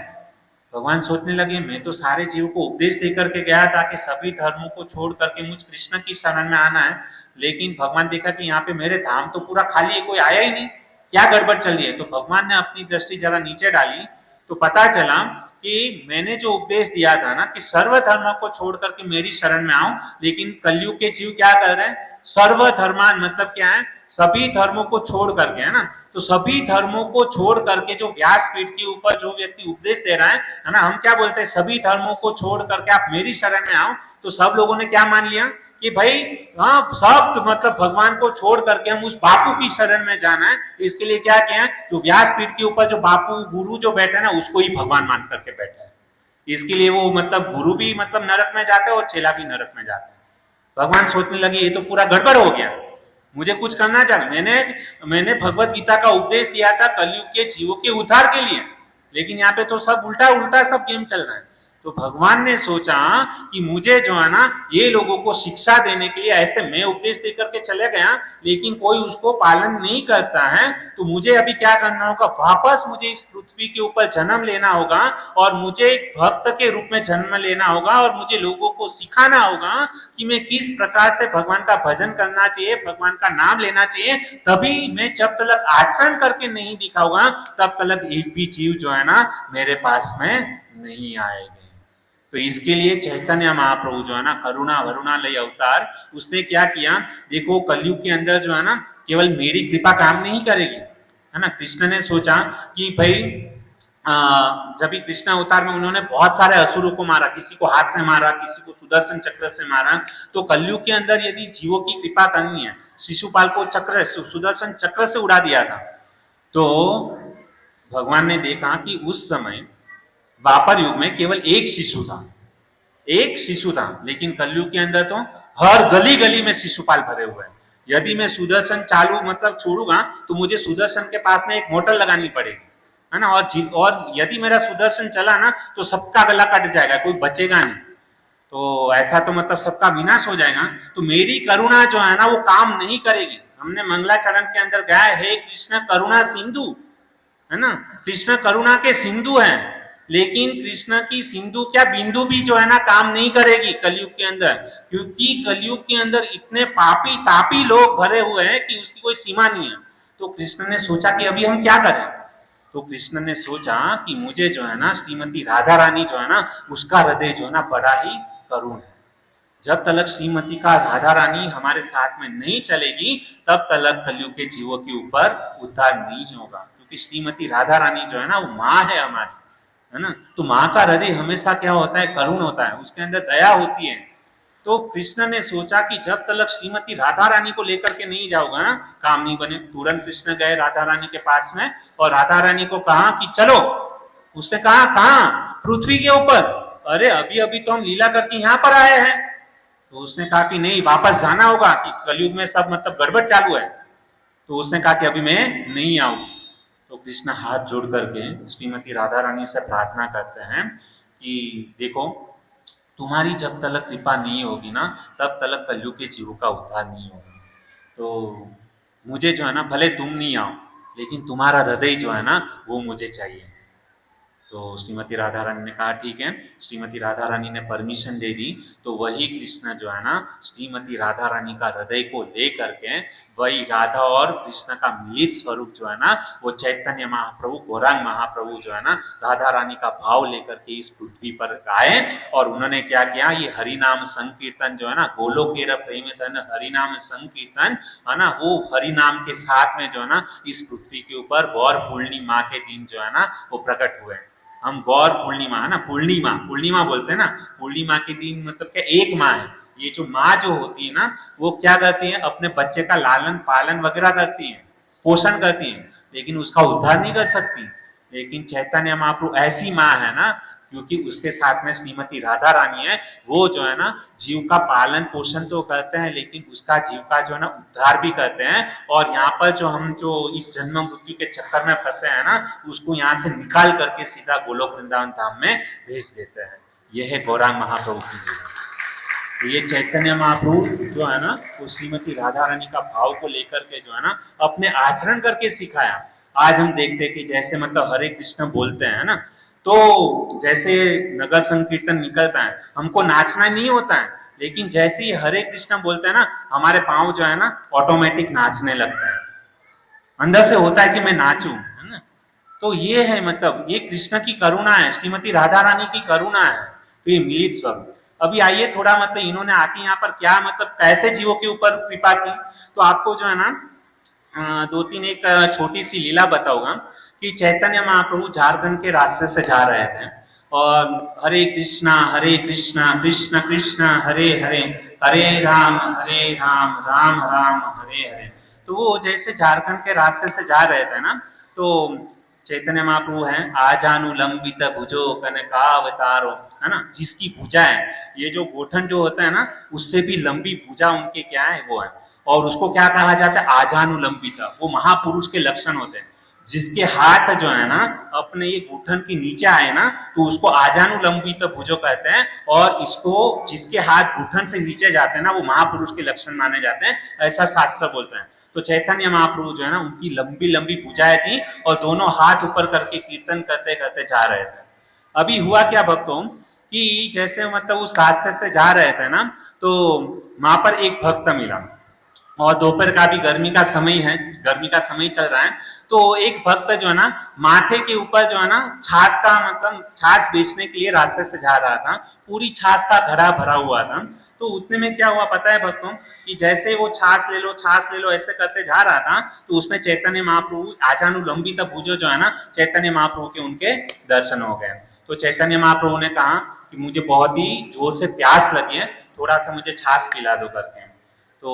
भगवान सोचने लगे मैं तो सारे जीवों को उपदेश देकर के गया था कि सभी धर्मों को छोड़ करके मुझ कृष्ण की शरण में आना है, लेकिन भगवान देखा कि यहाँ पे मेरे धाम तो पूरा खाली है, कोई आया ही नहीं, क्या गड़बड़ चल रही है। तो भगवान ने अपनी दृष्टि जरा नीचे डाली तो पता चला कि मैंने जो उपदेश दिया था ना कि सर्व धर्म को छोड़ करके मेरी शरण में आओ, लेकिन कलयुग के जीव क्या कर रहे हैं? सर्वधर्मान मतलब क्या है? सभी धर्मों को छोड़ करके, है ना। तो सभी धर्मों को छोड़ करके जो व्यासपीठ के ऊपर जो व्यक्ति उपदेश दे रहा है ना, हम क्या बोलते हैं? सभी धर्मों को छोड़ करके आप मेरी शरण में आओ। तो सब लोगों ने क्या मान लिया कि भाई हाँ सब मतलब भगवान को छोड़ करके हम उस बापू की शरण में जाना है। इसके लिए क्या किया? जो व्यासपीठ के ऊपर जो बापू गुरु जो बैठे ना, उसको ही भगवान मान करके बैठा है। इसके लिए वो मतलब गुरु भी मतलब नरक में जाते हैं और चेला भी नरक में जाते हैं। भगवान सोचने लगे ये तो पूरा गड़बड़ हो गया, मुझे कुछ करना चाहिए। मैंने भगवत गीता का उपदेश दिया था कलयुग के जीवों के उद्धार के लिए, लेकिन यहाँ पे तो सब उल्टा उल्टा सब गेम चल रहा है। तो भगवान ने सोचा कि मुझे जो है ना ये लोगों को शिक्षा देने के लिए ऐसे मैं उपदेश देकर के चले गया, लेकिन कोई उसको पालन नहीं करता है, तो मुझे अभी क्या करना होगा? वापस मुझे इस पृथ्वी के ऊपर जन्म लेना होगा और मुझे एक भक्त के रूप में जन्म लेना होगा और मुझे लोगों को सिखाना होगा कि मैं किस प्रकार से भगवान का भजन करना चाहिए, भगवान का नाम लेना चाहिए। तभी मैं जब तक आचरण करके नहीं दिखाऊंगा तब तक एक भी जीव जो है ना मेरे पास में नहीं आएगा। तो इसके लिए चैतन्य महाप्रभु जो है ना करुणा वरुणालय अवतार, उसने क्या किया? देखो कलयुग के अंदर जो है ना केवल मेरी कृपा काम नहीं करेगी, है ना। कृष्ण ने सोचा कि भाई जब भी कृष्ण अवतार में उन्होंने बहुत सारे असुरों को मारा, किसी को हाथ से मारा, किसी को सुदर्शन चक्र से मारा। तो कलयुग के अंदर यदि जीवों की कृपा करनी है, शिशुपाल को सुदर्शन चक्र से उड़ा दिया था। तो भगवान ने देखा कि उस समय द्वापर युग में केवल एक शिशु था, एक शिशु था, लेकिन कलयुग के अंदर तो हर गली गली में शिशुपाल भरे हुए हैं। यदि मैं सुदर्शन चालू मतलब छोड़ूंगा तो मुझे सुदर्शन के पास में एक मोटर लगानी पड़ेगी, है ना। और यदि मेरा सुदर्शन चला ना तो सबका गला कट जाएगा, कोई बचेगा नहीं। तो ऐसा तो मतलब सबका विनाश हो जाएगा। तो मेरी करुणा जो है ना वो काम नहीं करेगी। हमने मंगलाचरण के अंदर गाया है कृष्ण करुणा सिंधु, है ना। कृष्ण करुणा के सिंधु हैं, लेकिन कृष्ण की सिंधु क्या बिंदु भी जो है ना काम नहीं करेगी कलयुग के अंदर, क्योंकि कलयुग के अंदर इतने पापी तापी लोग भरे हुए हैं कि उसकी कोई सीमा नहीं है। तो कृष्ण ने सोचा कि अभी हम क्या करें? तो कृष्ण ने सोचा कि मुझे जो है ना श्रीमती राधा रानी जो है ना उसका हृदय जो है ना बड़ा ही करुण है। जब तक श्रीमती का राधा रानी हमारे साथ में नहीं चलेगी तब तक कलयुग के जीवों के ऊपर उद्धार नहीं होगा, क्योंकि श्रीमती राधा रानी जो है ना वो माँ है हमारी, है ना। तो माँ का हृदय हमेशा क्या होता है? करुण होता है, उसके अंदर दया होती है। तो कृष्ण ने सोचा कि जब तक श्रीमती राधा रानी को लेकर के नहीं जाऊंगा ना काम नहीं बने। तुरंत कृष्ण गए राधा रानी के पास में और राधा रानी को कहा कि चलो। उसने कहा कहाँ? पृथ्वी के ऊपर। अरे अभी अभी तो हम लीला करके यहाँ पर आए हैं। तो उसने कहा कि नहीं, वापस जाना होगा कि कलयुग में सब मतलब गड़बड़ चालू है। तो उसने कहा कि अभी मैं नहीं आऊंगी। तो कृष्ण हाथ जोड़ करके श्रीमती राधा रानी से प्रार्थना करते हैं कि देखो तुम्हारी जब तक कृपा नहीं होगी ना तब तक कलयुग के जीवों का उद्धार नहीं होगा। तो मुझे जो है ना भले तुम नहीं आओ, लेकिन तुम्हारा हृदय जो है ना वो मुझे चाहिए। तो श्रीमती राधा रानी ने कहा ठीक है। श्रीमती राधा रानी ने परमिशन दे दी। तो वही कृष्ण जो है ना श्रीमती राधा रानी का हृदय को ले करके वही राधा और कृष्ण का मिलित स्वरूप जो है ना वो चैतन्य महाप्रभु गौरांग महाप्रभु जो है ना राधा रानी का भाव लेकर के इस पृथ्वी पर आए। और उन्होंने क्या किया, ये हरिनाम संकीर्तन जो है ना गोलोकेर प्रेमितन हरिनाम संकीर्तन है ना, वो हरिनाम के साथ में जो है ना इस पृथ्वी के ऊपर गौर पूर्णिमा के दिन जो है ना वो प्रकट हुए। हम गौर पूर्णिमा है ना, पूर्णिमा पूर्णिमा बोलते हैं ना, पूर्णिमा के दिन मतलब क्या एक माँ है। ये जो माँ जो होती है ना वो क्या करती है, अपने बच्चे का लालन पालन वगैरह करती है, पोषण करती है, लेकिन उसका उद्धार नहीं कर सकती। लेकिन चैतन्य महाप्रभु ऐसी माँ है ना, क्योंकि उसके साथ में श्रीमती राधा रानी है, वो जो है ना जीव का पालन पोषण तो करते हैं लेकिन उसका जीव का जो है ना उद्धार भी करते हैं। और यहाँ पर जो हम जो इस जन्म मृत्यु के चक्कर में फंसे हैं ना उसको यहाँ से निकाल करके सीधा गोलोक वृंदावन धाम में भेज देते हैं। यह है गौरांग महाप्रभु की लीला। तो ये चैतन्य महाप्रभु जो है ना वो श्रीमती राधा रानी का भाव को लेकर के जो है ना अपने आचरण करके सिखाया। आज हम देखते हैं कि जैसे मतलब हरे कृष्ण बोलते हैं ना, तो जैसे नगर संकीर्तन निकलता है हमको नाचना नहीं होता है, लेकिन जैसे ही हरे कृष्ण बोलते हैं ना हमारे पांव जो है ना ऑटोमेटिक नाचने लगता है, अंदर से होता है कि मैं नाचूं, है ना। तो ये है मतलब ये कृष्ण की करुणा है, श्रीमती राधा रानी की करुणा है। तो ये मिलित स्वरूप। अभी आइए थोड़ा मतलब इन्होंने आके यहाँ पर क्या मतलब कैसे जीवों के ऊपर कृपा की, तो आपको जो है ना दो तीन एक छोटी सी लीला बताऊंगा कि चैतन्य महाप्रभु झारखंड के रास्ते से जा रहे थे और हरे कृष्णा कृष्ण कृष्ण हरे हरे, हरे राम राम राम हरे हरे। तो वो जैसे झारखंड के रास्ते से जा रहे थे ना, तो चैतन्य महाप्रभु है आजानुलंबित भुजो कनकावतारो, है ना, जिसकी भुजा है ये जो गोठन जो होता है ना उससे भी लंबी भुजा उनके क्या है वो है। और उसको क्या कहा जाता है, आजानुलंबित, वो महापुरुष के लक्षण होते हैं। जिसके हाथ जो है ना अपने ये घुटन के नीचे आए ना तो उसको आजानुलंबित भुजो कहते हैं। और इसको जिसके हाथ घुटन से नीचे जाते हैं ना वो महापुरुष के लक्षण माने जाते हैं, ऐसा शास्त्र बोलते हैं। तो चैतन्य महाप्रभु जो है ना उनकी लंबी लंबी भुजाएं थी और दोनों हाथ ऊपर करके कीर्तन करते करते जा रहे थे। अभी हुआ क्या भक्तों कि जैसे मतलब उस रास्ते से जा रहे थे ना तो वहां पर एक भक्त मिला और दोपहर का भी गर्मी का समय है, गर्मी का समय चल रहा है। तो एक भक्त जो है ना माथे के ऊपर जो है ना छाछ का मतलब छाछ बेचने के लिए रास्ते से जा रहा था, पूरी छाछ का घड़ा भरा हुआ था। तो उतने में क्या हुआ पता है भक्तों कि जैसे वो छाछ ले लो ऐसे करते जा रहा था तो उसमें चैतन्य महाप्रभु आजानुलंबित भुजो जो है ना चैतन्य महाप्रभु के उनके दर्शन हो गए। तो चैतन्य महाप्रभु ने कहा कि मुझे बहुत ही जोर से प्यास लगी है, थोड़ा सा मुझे छाछ पिला दो करके। तो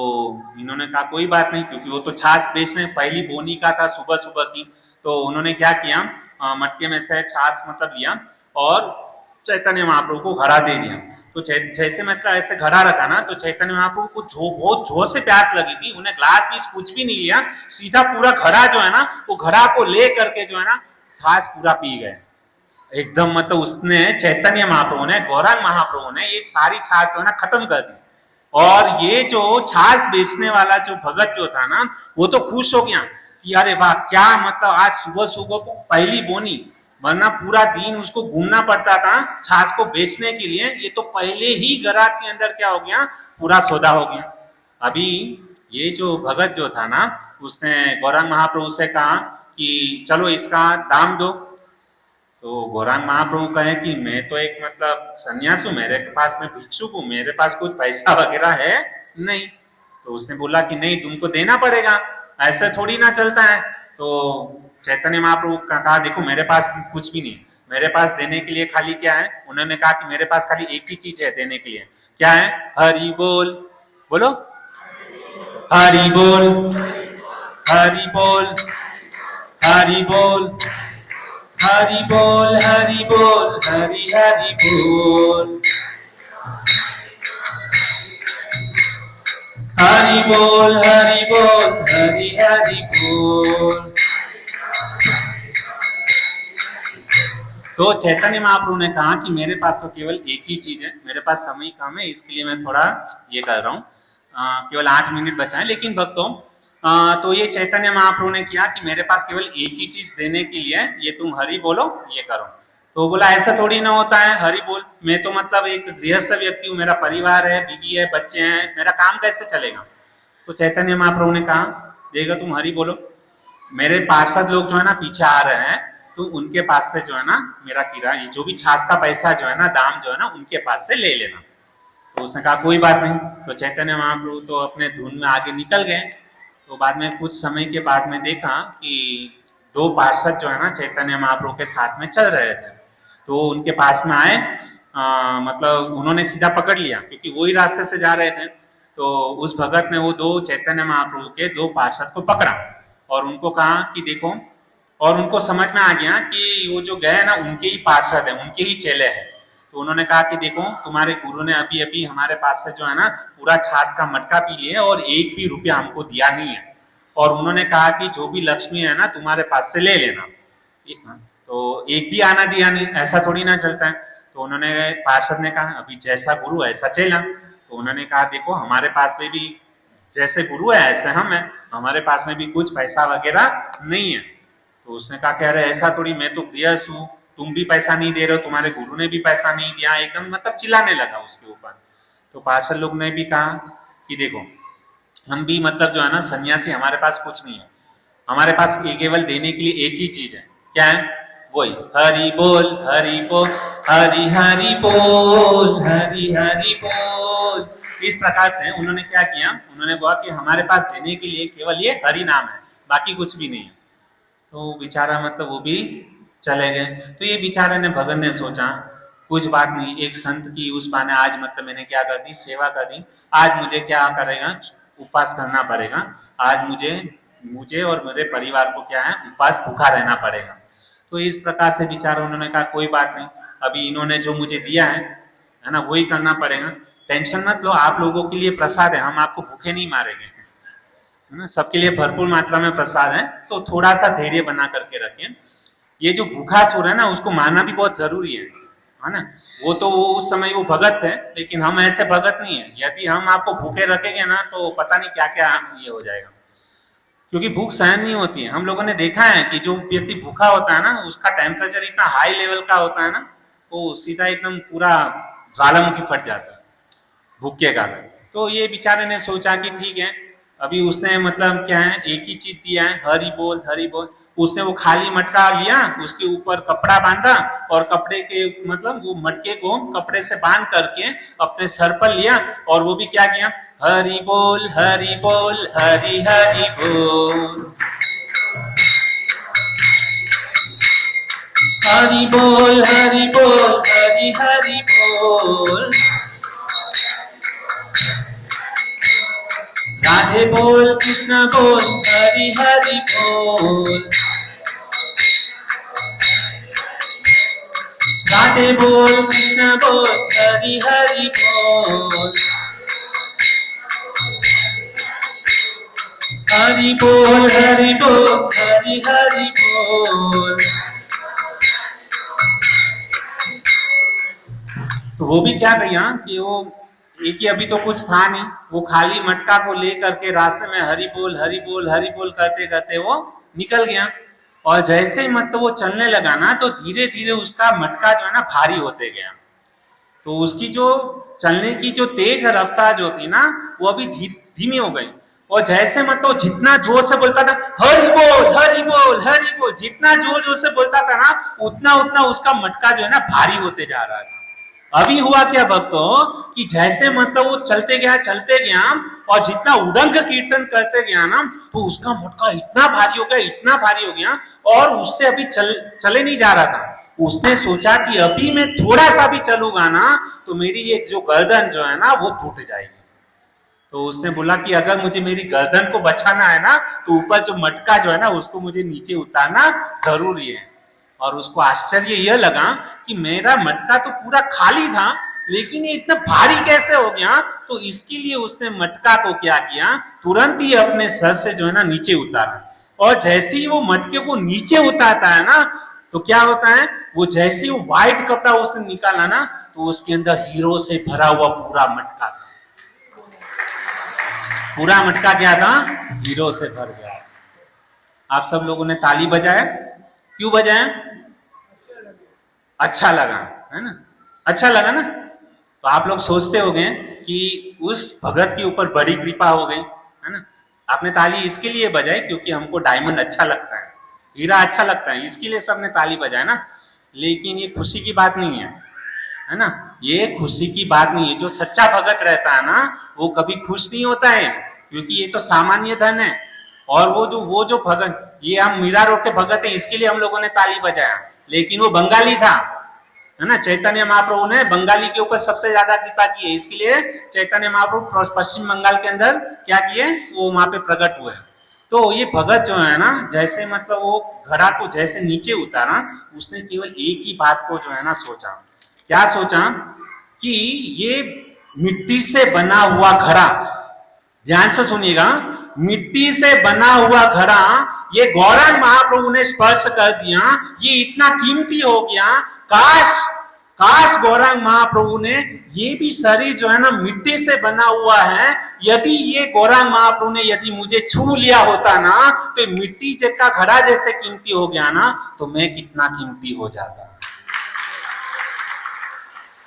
इन्होंने कहा कोई बात नहीं, क्योंकि वो तो छाछ बेचने पहली बोनी का था सुबह सुबह की। तो उन्होंने क्या किया मटके में से छाछ मतलब लिया और चैतन्य महाप्रभु को घड़ा दे दिया। तो जैसे मतलब ऐसे घड़ा रखा ना तो चैतन्य महाप्रभु को बहुत जोर से प्यास लगी थी, उन्हें ग्लास भी कुछ भी नहीं लिया, सीधा पूरा घड़ा जो है ना वो घड़ा को ले करके जो है ना छाछ पूरा पी गए एकदम। मतलब उसने चैतन्य महाप्रभु ने गौरांग महाप्रभु ने ये सारी छाछ जो है ना खत्म कर दी। और ये जो छाछ बेचने वाला जो भगत जो था ना वो तो खुश हो गया कि अरे वाह क्या मतलब आज सुबह सुबह को पहली बोनी, वरना पूरा दिन उसको घूमना पड़ता था छाछ को बेचने के लिए, ये तो पहले ही ग्राहक के अंदर क्या हो गया पूरा सौदा हो गया। अभी ये जो भगत जो था ना उसने गौरांग महाप्रभु से कहा कि चलो इसका दाम दो। तो गौरांग महाप्रभु कहे कि मैं तो एक मतलब सन्यासी हूं, मेरे पास में भिक्षुक हूं, मेरे पास कुछ पैसा वगैरह है नहीं। तो उसने बोला कि नहीं तुमको देना पड़ेगा, ऐसा थोड़ी ना चलता है। तो चैतन्य महाप्रभु का कहा देखो मेरे पास कुछ भी नहीं, मेरे पास देने के लिए खाली क्या है, उन्होंने कहा कि मेरे पास खाली एक ही चीज है देने के लिए, क्या है, हरि बोल, बोलो हरि बोल, हरि बोल, हरि बोल, हरि बोल, हरि बोल, हरि हरि बोल, हरि बोल, हरि बोल, हरि हरि बोल। तो चैतन्य महाप्रभु ने कहा कि मेरे पास तो केवल एक ही चीज है, मेरे पास समय कम है इसके लिए मैं थोड़ा ये कर रहा हूँ, केवल 8 मिनट बचा है। लेकिन भक्तों तो ये चैतन्य महाप्रभु ने किया कि मेरे पास केवल एक ही चीज देने के लिए, ये तुम हरि बोलो ये करो। तो बोला ऐसा थोड़ी ना होता है, हरि बोल, मैं तो मतलब एक गृहस्थ व्यक्ति हूँ, मेरा परिवार है, बीवी है, बच्चे हैं, मेरा काम कैसे चलेगा। तो चैतन्य महाप्रभु ने कहा देखो तुम हरि बोलो, मेरे पार्षद लोग जो है ना पीछे आ रहे हैं, तो उनके पास से जो है ना मेरा किराया जो भी छाछ का पैसा जो है ना दाम जो है ना उनके पास से ले लेना। तो उसने कहा कोई बात नहीं। तो चैतन्य महाप्रभु तो अपने धुन में आगे निकल गए। तो बाद में कुछ समय के बाद में देखा कि दो पार्षद जो है ना चैतन्य महाप्रभु के साथ में चल रहे थे, तो उनके पास में आए, मतलब उन्होंने सीधा पकड़ लिया क्योंकि वही रास्ते से जा रहे थे। तो उस भगत ने वो दो चैतन्य महाप्रभु के दो पार्षद को पकड़ा और उनको कहा कि देखो, और उनको समझ में आ गया कि वो जो गए ना उनके ही पार्षद है, उनके ही चेले हैं। तो उन्होंने कहा कि देखो तुम्हारे गुरु ने अभी अभी हमारे पास से जो है ना पूरा छाछ का मटका पी लिया और एक भी रुपया हमको दिया नहीं है, और उन्होंने कहा कि जो भी लक्ष्मी है ना तुम्हारे पास से ले लेना। तो एक भी आना दिया नहीं, ऐसा थोड़ी ना चलता है। तो उन्होंने पार्षद ने कहा अभी जैसा गुरु ऐसा चेला। तो उन्होंने कहा देखो हमारे पास में भी जैसे गुरु है ऐसे हम है, हमारे पास में भी कुछ पैसा वगैरह नहीं है। तो उसने कहा कह रहे ऐसा थोड़ी, मैं तो गृहस्थ हूँ, तुम भी पैसा नहीं दे रहे हो, तुम्हारे गुरु ने भी पैसा नहीं दिया, एकदम मतलब चिल्लाने लगा उसके ऊपर। तो पार्षद लोग ने भी कहा कि देखो हम भी मतलब जो है ना सन्यासी, हमारे पास कुछ नहीं है, हमारे पास केवल देने के लिए एक ही चीज है, क्या है, वही हरि बोल हरि बोल, हरि हरि बोल हरि हरि बोल। इस प्रकार से उन्होंने क्या किया, उन्होंने बोला कि हमारे पास देने के लिए केवल ये हरि नाम है, बाकी कुछ भी नहीं है। तो बेचारा मतलब वो भी चले गए। तो ये बेचारे ने भगत ने सोचा कुछ बात नहीं, एक संत की उस बहाने आज मतलब मैंने क्या कर दी, सेवा कर दी, आज मुझे क्या करेगा, उपवास करना पड़ेगा, आज मुझे मुझे और मेरे परिवार को क्या है उपवास भूखा रहना पड़ेगा। तो इस प्रकार से बेचारा उन्होंने कहा कोई बात नहीं, अभी इन्होंने जो मुझे दिया है ना वही करना पड़ेगा, टेंशन मत लो, आप लोगों के लिए प्रसाद है, हम आपको भूखे नहीं मारेंगे, है ना, सबके लिए भरपूर मात्रा में प्रसाद है, तो थोड़ा सा धैर्य बना करके रखें। ये जो भूखा सुर है ना उसको मानना भी बहुत जरूरी है ना। वो तो वो उस समय वो भगत है, लेकिन हम ऐसे भगत नहीं है, यदि हम आपको भूखे रखेंगे ना तो पता नहीं क्या क्या ये हो जाएगा, क्योंकि भूख सहन नहीं होती है। हम लोगों ने देखा है कि जो व्यक्ति भूखा होता है ना उसका टेम्परेचर इतना हाई लेवल का होता है ना, वो सीधा एकदम पूरा ज्वालामुखी फट जाता है भूख के कारण। तो ये बेचारे ने सोचा कि ठीक है, अभी उसने मतलब क्या है एक ही चीज दिया है, हरि बोल हरि बोल। उसने वो खाली मटका लिया, उसके ऊपर कपड़ा बांधा और कपड़े के मतलब वो मटके को कपड़े से बांध करके अपने सर पर लिया, और वो भी क्या किया, हरि बोल हरि बोल हरि हरि बोल, हरि बोल हरि बोल हरि हरि बोल, राधे बोल कृष्ण बोल हरि हरि बोल, राधे बोल कृष्ण बोल हरि हरि बोल, हरि बोल हरि बोल हरि हरि बोल। तो वो भी क्या किया कि वो एक ही अभी तो कुछ था नहीं, वो खाली मटका को लेकर के रास्ते में हरि बोल हरि बोल हरि बोल करते करते वो निकल गया। और जैसे ही मतलब वो चलने लगा ना तो धीरे धीरे उसका मटका जो है ना भारी होते गया। तो उसकी जो चलने की जो तेज रफ्तार जो थी ना वो अभी धीमी हो गई। और जैसे मतलब जितना जोर से बोलता था हरि बोल हरि बोल हरि बोल, जितना जोर जोर से बोलता था ना उतना उतना उसका मटका जो है ना भारी होते जा रहा था। अभी हुआ क्या भक्तों कि जैसे मतलब वो चलते गया और जितना उदंग कीर्तन करते गया ना तो उसका मटका इतना भारी हो गया, इतना भारी हो गया, और उससे अभी चले नहीं जा रहा था। उसने सोचा कि अभी मैं थोड़ा सा भी चलूंगा ना तो मेरी ये जो गर्दन जो है ना वो टूट जाएगी। तो उसने बोला कि अगर मुझे मेरी गर्दन को बचाना है ना तो ऊपर जो मटका जो है ना उसको मुझे नीचे उतारना जरूरी है। और उसको आश्चर्य यह लगा कि मेरा मटका तो पूरा खाली था लेकिन ये इतना भारी कैसे हो गया। तो इसके लिए उसने मटका को क्या किया, तुरंत ही अपने सर से जो है ना नीचे उतारा। और जैसे ही वो मटके को नीचे उतारता है ना तो क्या होता है, वो जैसे ही वो व्हाइट कपड़ा उसने निकाला ना तो उसके अंदर हीरो से भरा हुआ पूरा मटका था। पूरा मटका क्या था, हीरो से भर गया। आप सब लोगों ने ताली बजाया, क्यों बजाया, अच्छा लगा, है ना, अच्छा लगा ना। तो आप लोग सोचते हो गए कि उस भगत के ऊपर बड़ी कृपा हो गई, है ना। आपने ताली इसके लिए बजाई क्योंकि हमको डायमंड अच्छा लगता है, हीरा अच्छा लगता है, इसके लिए सबने ताली बजाया ना। लेकिन ये खुशी की बात नहीं है ना, ये खुशी की बात नहीं है। जो सच्चा भगत रहता है ना, वो कभी खुश नहीं होता है, क्योंकि ये तो सामान्य धन है। और वो जो भगत, ये हम मीरा रोड के भगत है, इसके लिए हम लोगों ने ताली बजाया, लेकिन वो बंगाली था, है ना। चैतन्य महाप्रभु ने बंगाली के ऊपर सबसे ज्यादा कृपा की है, इसके लिए चैतन्य महाप्रभु पश्चिम बंगाल के अंदर क्या किए, वो वहां पे प्रकट हुए। तो ये भगत जो है ना, जैसे मतलब वो घड़ा को जैसे नीचे उतारा, उसने केवल एक ही बात को जो है ना सोचा। क्या सोचा कि ये मिट्टी से बना हुआ घड़ा, ध्यान से सुनिएगा, मिट्टी से बना हुआ घड़ा ये गौरांग महाप्रभु ने स्पर्श कर दिया, ये इतना कीमती हो गया। काश काश गौरांग महाप्रभु ने, ये भी शरीर जो है ना मिट्टी से बना हुआ है, यदि ये गौरांग महाप्रभु ने यदि मुझे छू लिया होता ना, तो मिट्टी का घड़ा जैसे कीमती हो गया ना, तो मैं कितना कीमती हो जाता।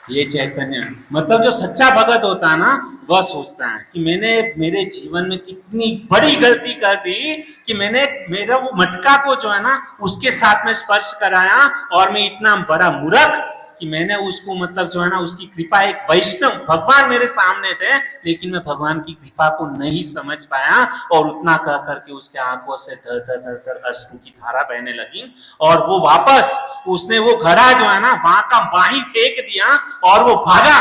ये चैतन्य, मतलब जो सच्चा भगत होता है ना, वह सोचता है कि मैंने मेरे जीवन में कितनी बड़ी गलती कर दी कि मैंने मेरा वो मटका को जो है ना उसके साथ में स्पर्श कराया, और मैं इतना बड़ा मूर्ख कि मैंने उसको मतलब जो है ना उसकी कृपा, एक वैष्णव भगवान मेरे सामने थे, लेकिन मैं भगवान की कृपा को नहीं समझ पाया, और उतना कह करके उसके आंखों से धर धर धर धर अश्रु की धारा बहने लगी। और वो वापस उसने वो घड़ा जो है ना वहां का वहीं फेंक दिया, और वो भागा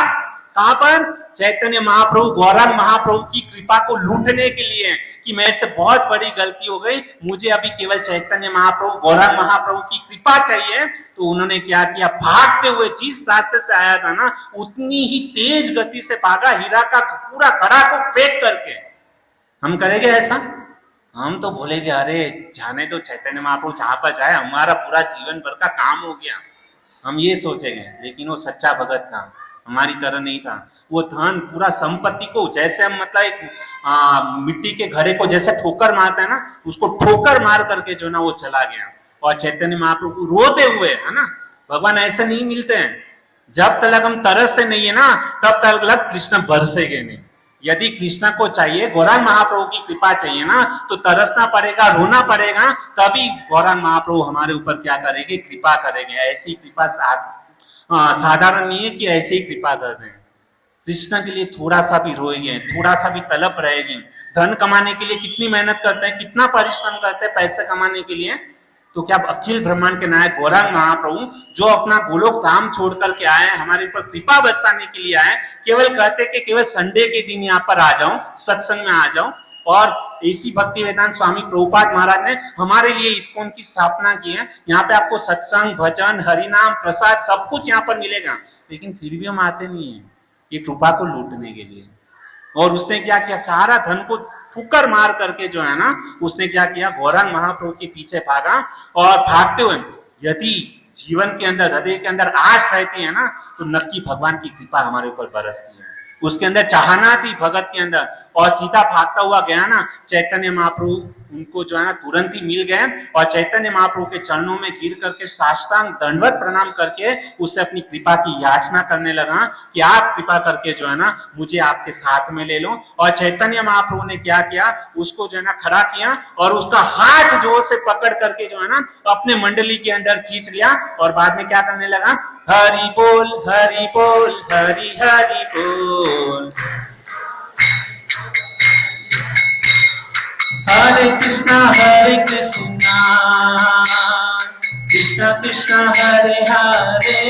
कहां पर, चैतन्य महाप्रभु गौरांग महाप्रभु की कृपा को लूटने के लिए, कि मेरे से बहुत बड़ी गलती हो गई, मुझे अभी केवल चैतन्य महाप्रभु गौरांग महाप्रभु की कृपा चाहिए। तो उन्होंने क्या किया, भागते हुए जिस रास्ते से आया था ना उतनी ही तेज गति से भागा, हीरा का पूरा घड़ा को फेंक करके। हम करेंगे ऐसा? हम तो बोलेंगे अरे जाने तो चैतन्य महाप्रभु जहां पर जाए, हमारा पूरा जीवन भर का काम हो गया, हम ये सोचेंगे। लेकिन वो सच्चा भगत था, हमारी तरह नहीं था। वो धन पूरा संपत्ति को, जैसे हम मतलब एक मिट्टी के घड़े को जैसे ठोकर मारते हैं ना, उसको ठोकर मार करके जो ना वो चला गया। और चैतन्य महाप्रभु रोते हुए, है ना, भगवान ऐसे नहीं मिलते हैं, जब तक हम तरसते नहीं है ना तब तक कृष्ण बरसेंगे नहीं। यदि कृष्ण को चाहिए, गौरांग महाप्रभु की कृपा चाहिए ना, तो तरसना पड़ेगा, रोना पड़ेगा, तभी गौरांग महाप्रभु हमारे ऊपर क्या करेंगे, कृपा करेंगे। ऐसी कृपा साधारण नहीं है कि ऐसे ही कृपा कर दें। कृष्ण के लिए थोड़ा सा भी रोएंगे, थोड़ा सा भी तलब रहेगी। धन कमाने के लिए कितनी मेहनत करते हैं, कितना परिश्रम करते हैं पैसे कमाने के लिए। तो क्या अखिल ब्रह्मांड के नायक गौरांग महाप्रभु जो अपना गोलोक धाम छोड़ करके आए, हमारे ऊपर कृपा बरसाने के लिए आए, केवल कहते कि केवल संडे के दिन यहाँ पर आ जाऊं, सत्संग में आ जाऊं। और ऐसी भक्ति वेदांत स्वामी प्रभुपाद महाराज ने हमारे लिए इस्कॉन की स्थापना की है। यहाँ पे आपको सत्संग, भजन, हरिनाम, प्रसाद सब कुछ यहाँ पर मिलेगा, लेकिन फिर भी हम आते नहीं है ये कृपा को लूटने के लिए। और उसने क्या किया, सारा धन को ठुकर मार करके जो है ना उसने क्या किया, गौरांग महाप्रभु के पीछे भागा। और भागते हुए, यदि जीवन के अंदर, हृदय के अंदर आस रहती है ना, तो नक्की भगवान की कृपा हमारे ऊपर बरसती है। उसके अंदर चाहना थी भगत के अंदर, और सीधा भागता हुआ गया ना, चैतन्य महाप्रभु उनको जो है ना तुरंत ही मिल गए, और चैतन्य महाप्रभु के चरणों में गिर करके साष्टांग दंडवत प्रणाम करके उससे अपनी कृपा की याचना करने लगा कि आप कृपा करके जो है ना मुझे आपके साथ में ले लो। और चैतन्य महाप्रभु ने क्या किया, उसको जो है ना खड़ा किया, और उसका हाथ जोर से पकड़ करके जो है ना अपने मंडली के अंदर खींच लिया, और बाद में क्या करने लगा, हरि बोल हरि बोल हरि हरि बोल, हरे कृष्णा कृष्ण कृष्ण हरे हरे,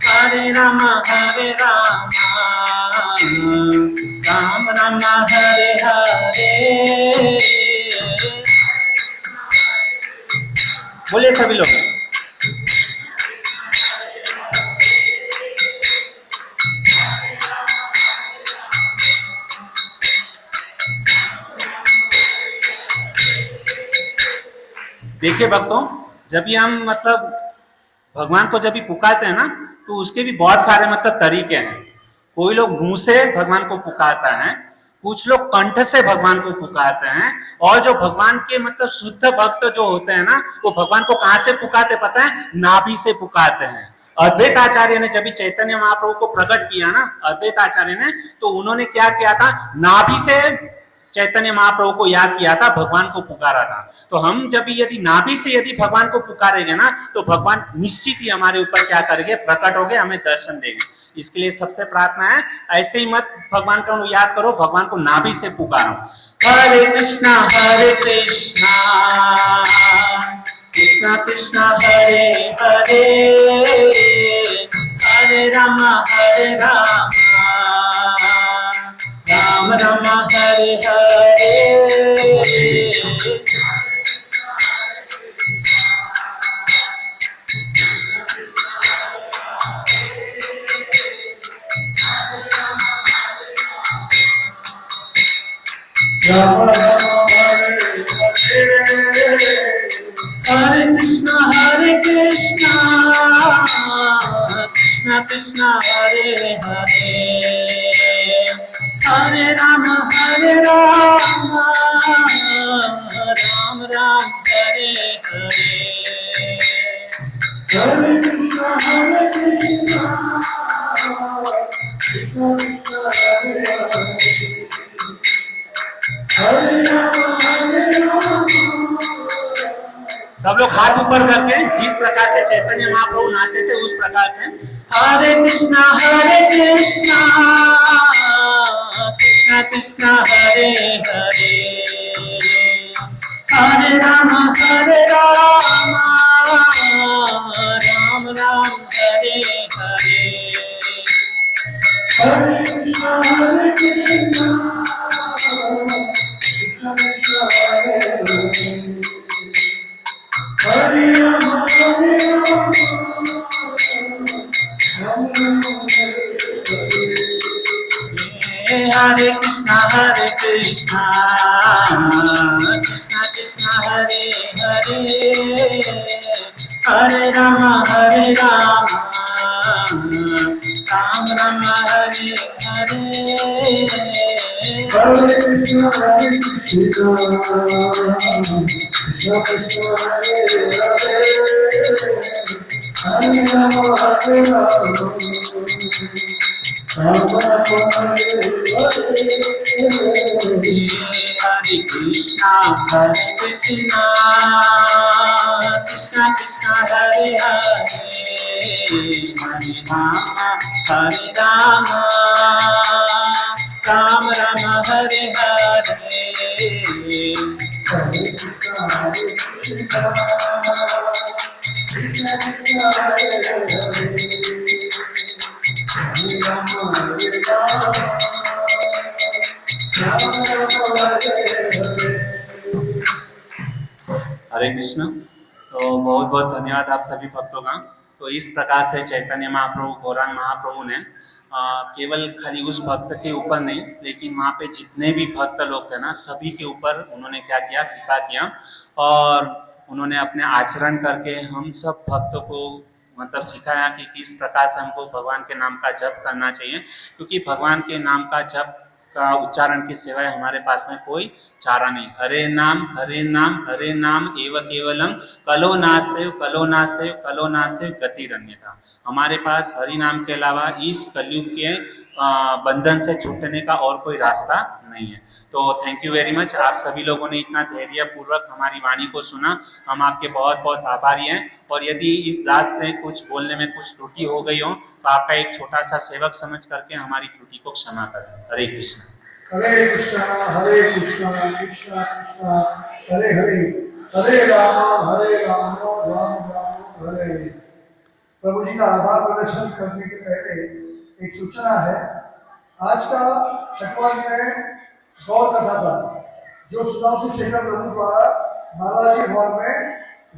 हरे राम राम राम हरे हरे। बोले सभी लोग। देखिए भक्तों, जब भी हम मतलब भगवान को जब भी पुकारते हैं ना, तो उसके भी बहुत सारे मतलब तरीके हैं। कोई लोग मुंह से भगवान को पुकारता है, कुछ लोग कंठ से भगवान को पुकारते हैं, और जो भगवान के मतलब शुद्ध भक्त जो होते हैं ना, वो भगवान को कहां से पुकारते पता है? नाभि से पुकारते हैं। अद्वैत आचार्य ने जब चैतन्य महाप्रभु को प्रकट किया ना, अद्वैत आचार्य ने, तो उन्होंने क्या किया था? नाभि से चैतन्य महाप्रभु को याद किया था, भगवान को पुकारा था। तो हम जब यदि नाभि से यदि भगवान को पुकारेंगे ना, तो भगवान निश्चित ही हमारे ऊपर क्या करेंगे? प्रकट होंगे, हमें दर्शन देंगे। इसके लिए सबसे प्रार्थना है, ऐसे ही मत भगवान का याद करो, भगवान को नाभि से पुकारो। हरे कृष्णा कृष्णा कृष्णा हरे हरे, हरे राम राम राम हरे हरे। राम राम हरे हरे, हरे कृष्णा कृष्णा कृष्णा हरे हरे, हरे राम राम राम हरे हरे। हरे कृष्णा कृष्णा कृष्णा हरे हरे। सब लोग हाथ ऊपर करके जिस प्रकार से चैतन्य महाप्रभु नाचते थे उस प्रकार से हरे कृष्णा कृष्णा कृष्णा हरे हरे, हरे राम राम राम हरे हरे। हरे कृष्णा कृष्णा कृष्णा हरे हरे, हरे राम हरे कृष्णा कृष्णा कृष्णा हरे हरे, हरे राम राम राम हरे हरे। हरे कृष्णा कृष्णा कृष्णा हरे हरे, हरे राम हरे कृष्णा कृष्णा कृष्णा हरे हरे, हरे राम राम हरे हरे। हरे कृष्णा कृष्णा हरे हरे, हरे कृष्ण। तो बहुत बहुत धन्यवाद आप सभी भक्तों का। तो इस प्रकार से चैतन्य महाप्रभु, गौरांग महाप्रभु ने केवल खाली उस भक्त के ऊपर नहीं, लेकिन वहाँ पे जितने भी भक्त लोग थे ना, सभी के ऊपर उन्होंने क्या किया? कृपा किया। और उन्होंने अपने आचरण करके हम सब भक्तों को मतलब सिखाया कि किस प्रकार से हमको भगवान के नाम का जप करना चाहिए, क्योंकि भगवान के नाम का जप का उच्चारण के सिवाय हमारे पास में कोई चारा नहीं। हरे नाम एव केवलम, कलो नास्तेव गतिरन्यथा। हमारे पास हरि नाम के अलावा इस कलयुग के बंधन से छूटने का और कोई रास्ता नहीं है। तो थैंक यू वेरी मच, आप सभी लोगों ने इतना धैर्य पूर्वक हमारी वाणी को सुना, हम आपके बहुत बहुत आभारी हैं। और यदि इस दास से कुछ बोलने में कुछ त्रुटि हो गई हो, तो आपका एक छोटा सा सेवक समझ करके हमारी त्रुटि को क्षमा करें। हरे कृष्ण। हरे कृष्णा कृष्णा कृष्णा हरे हरे, हरे राम राम राम हरे हरे। प्रभु जी का आभार प्रदर्शन करने के पहले एक सूचना है। आज का छठवां दिन है गौर कथा का, जो सुधांशु शेखर प्रभु द्वारा बालाजी हॉल में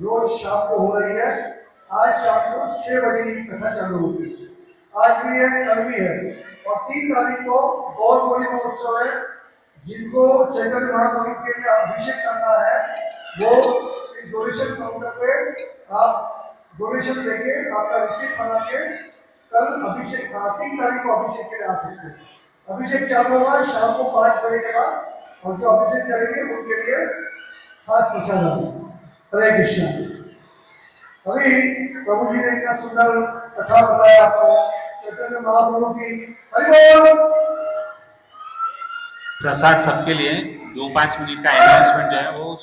रोज शाम को हो रही है। आज शाम को 6 बजे की कथा चालू होगी। आज भी है, कल भी है, और 3 तारीख को गौर पूर्णिमा उत्सव है। जिनको चैतन्य महाप्रभु के लिए अभिषेक करना है, वो इस डोनेशन काउंटर पे आप डोनेशन देके आपका रिसीट बना के कल अभिषेक 3 तारीख को अभिषेक के लिए आ सकते हैं। अभिषेक चालू होगा शाम को 5 बजे के बाद, और जो अभिषेक करेंगे उनके लिए खास प्रसाद होगा। हरे कृष्ण। अभी प्रभु जी ने इतना सुंदर कथा बताया आपको चैतन्य महाप्रभु की। हरि बोल। प्रसाद सबके लिए 2-5 मिनट का अनाउंसमेंट जो है वो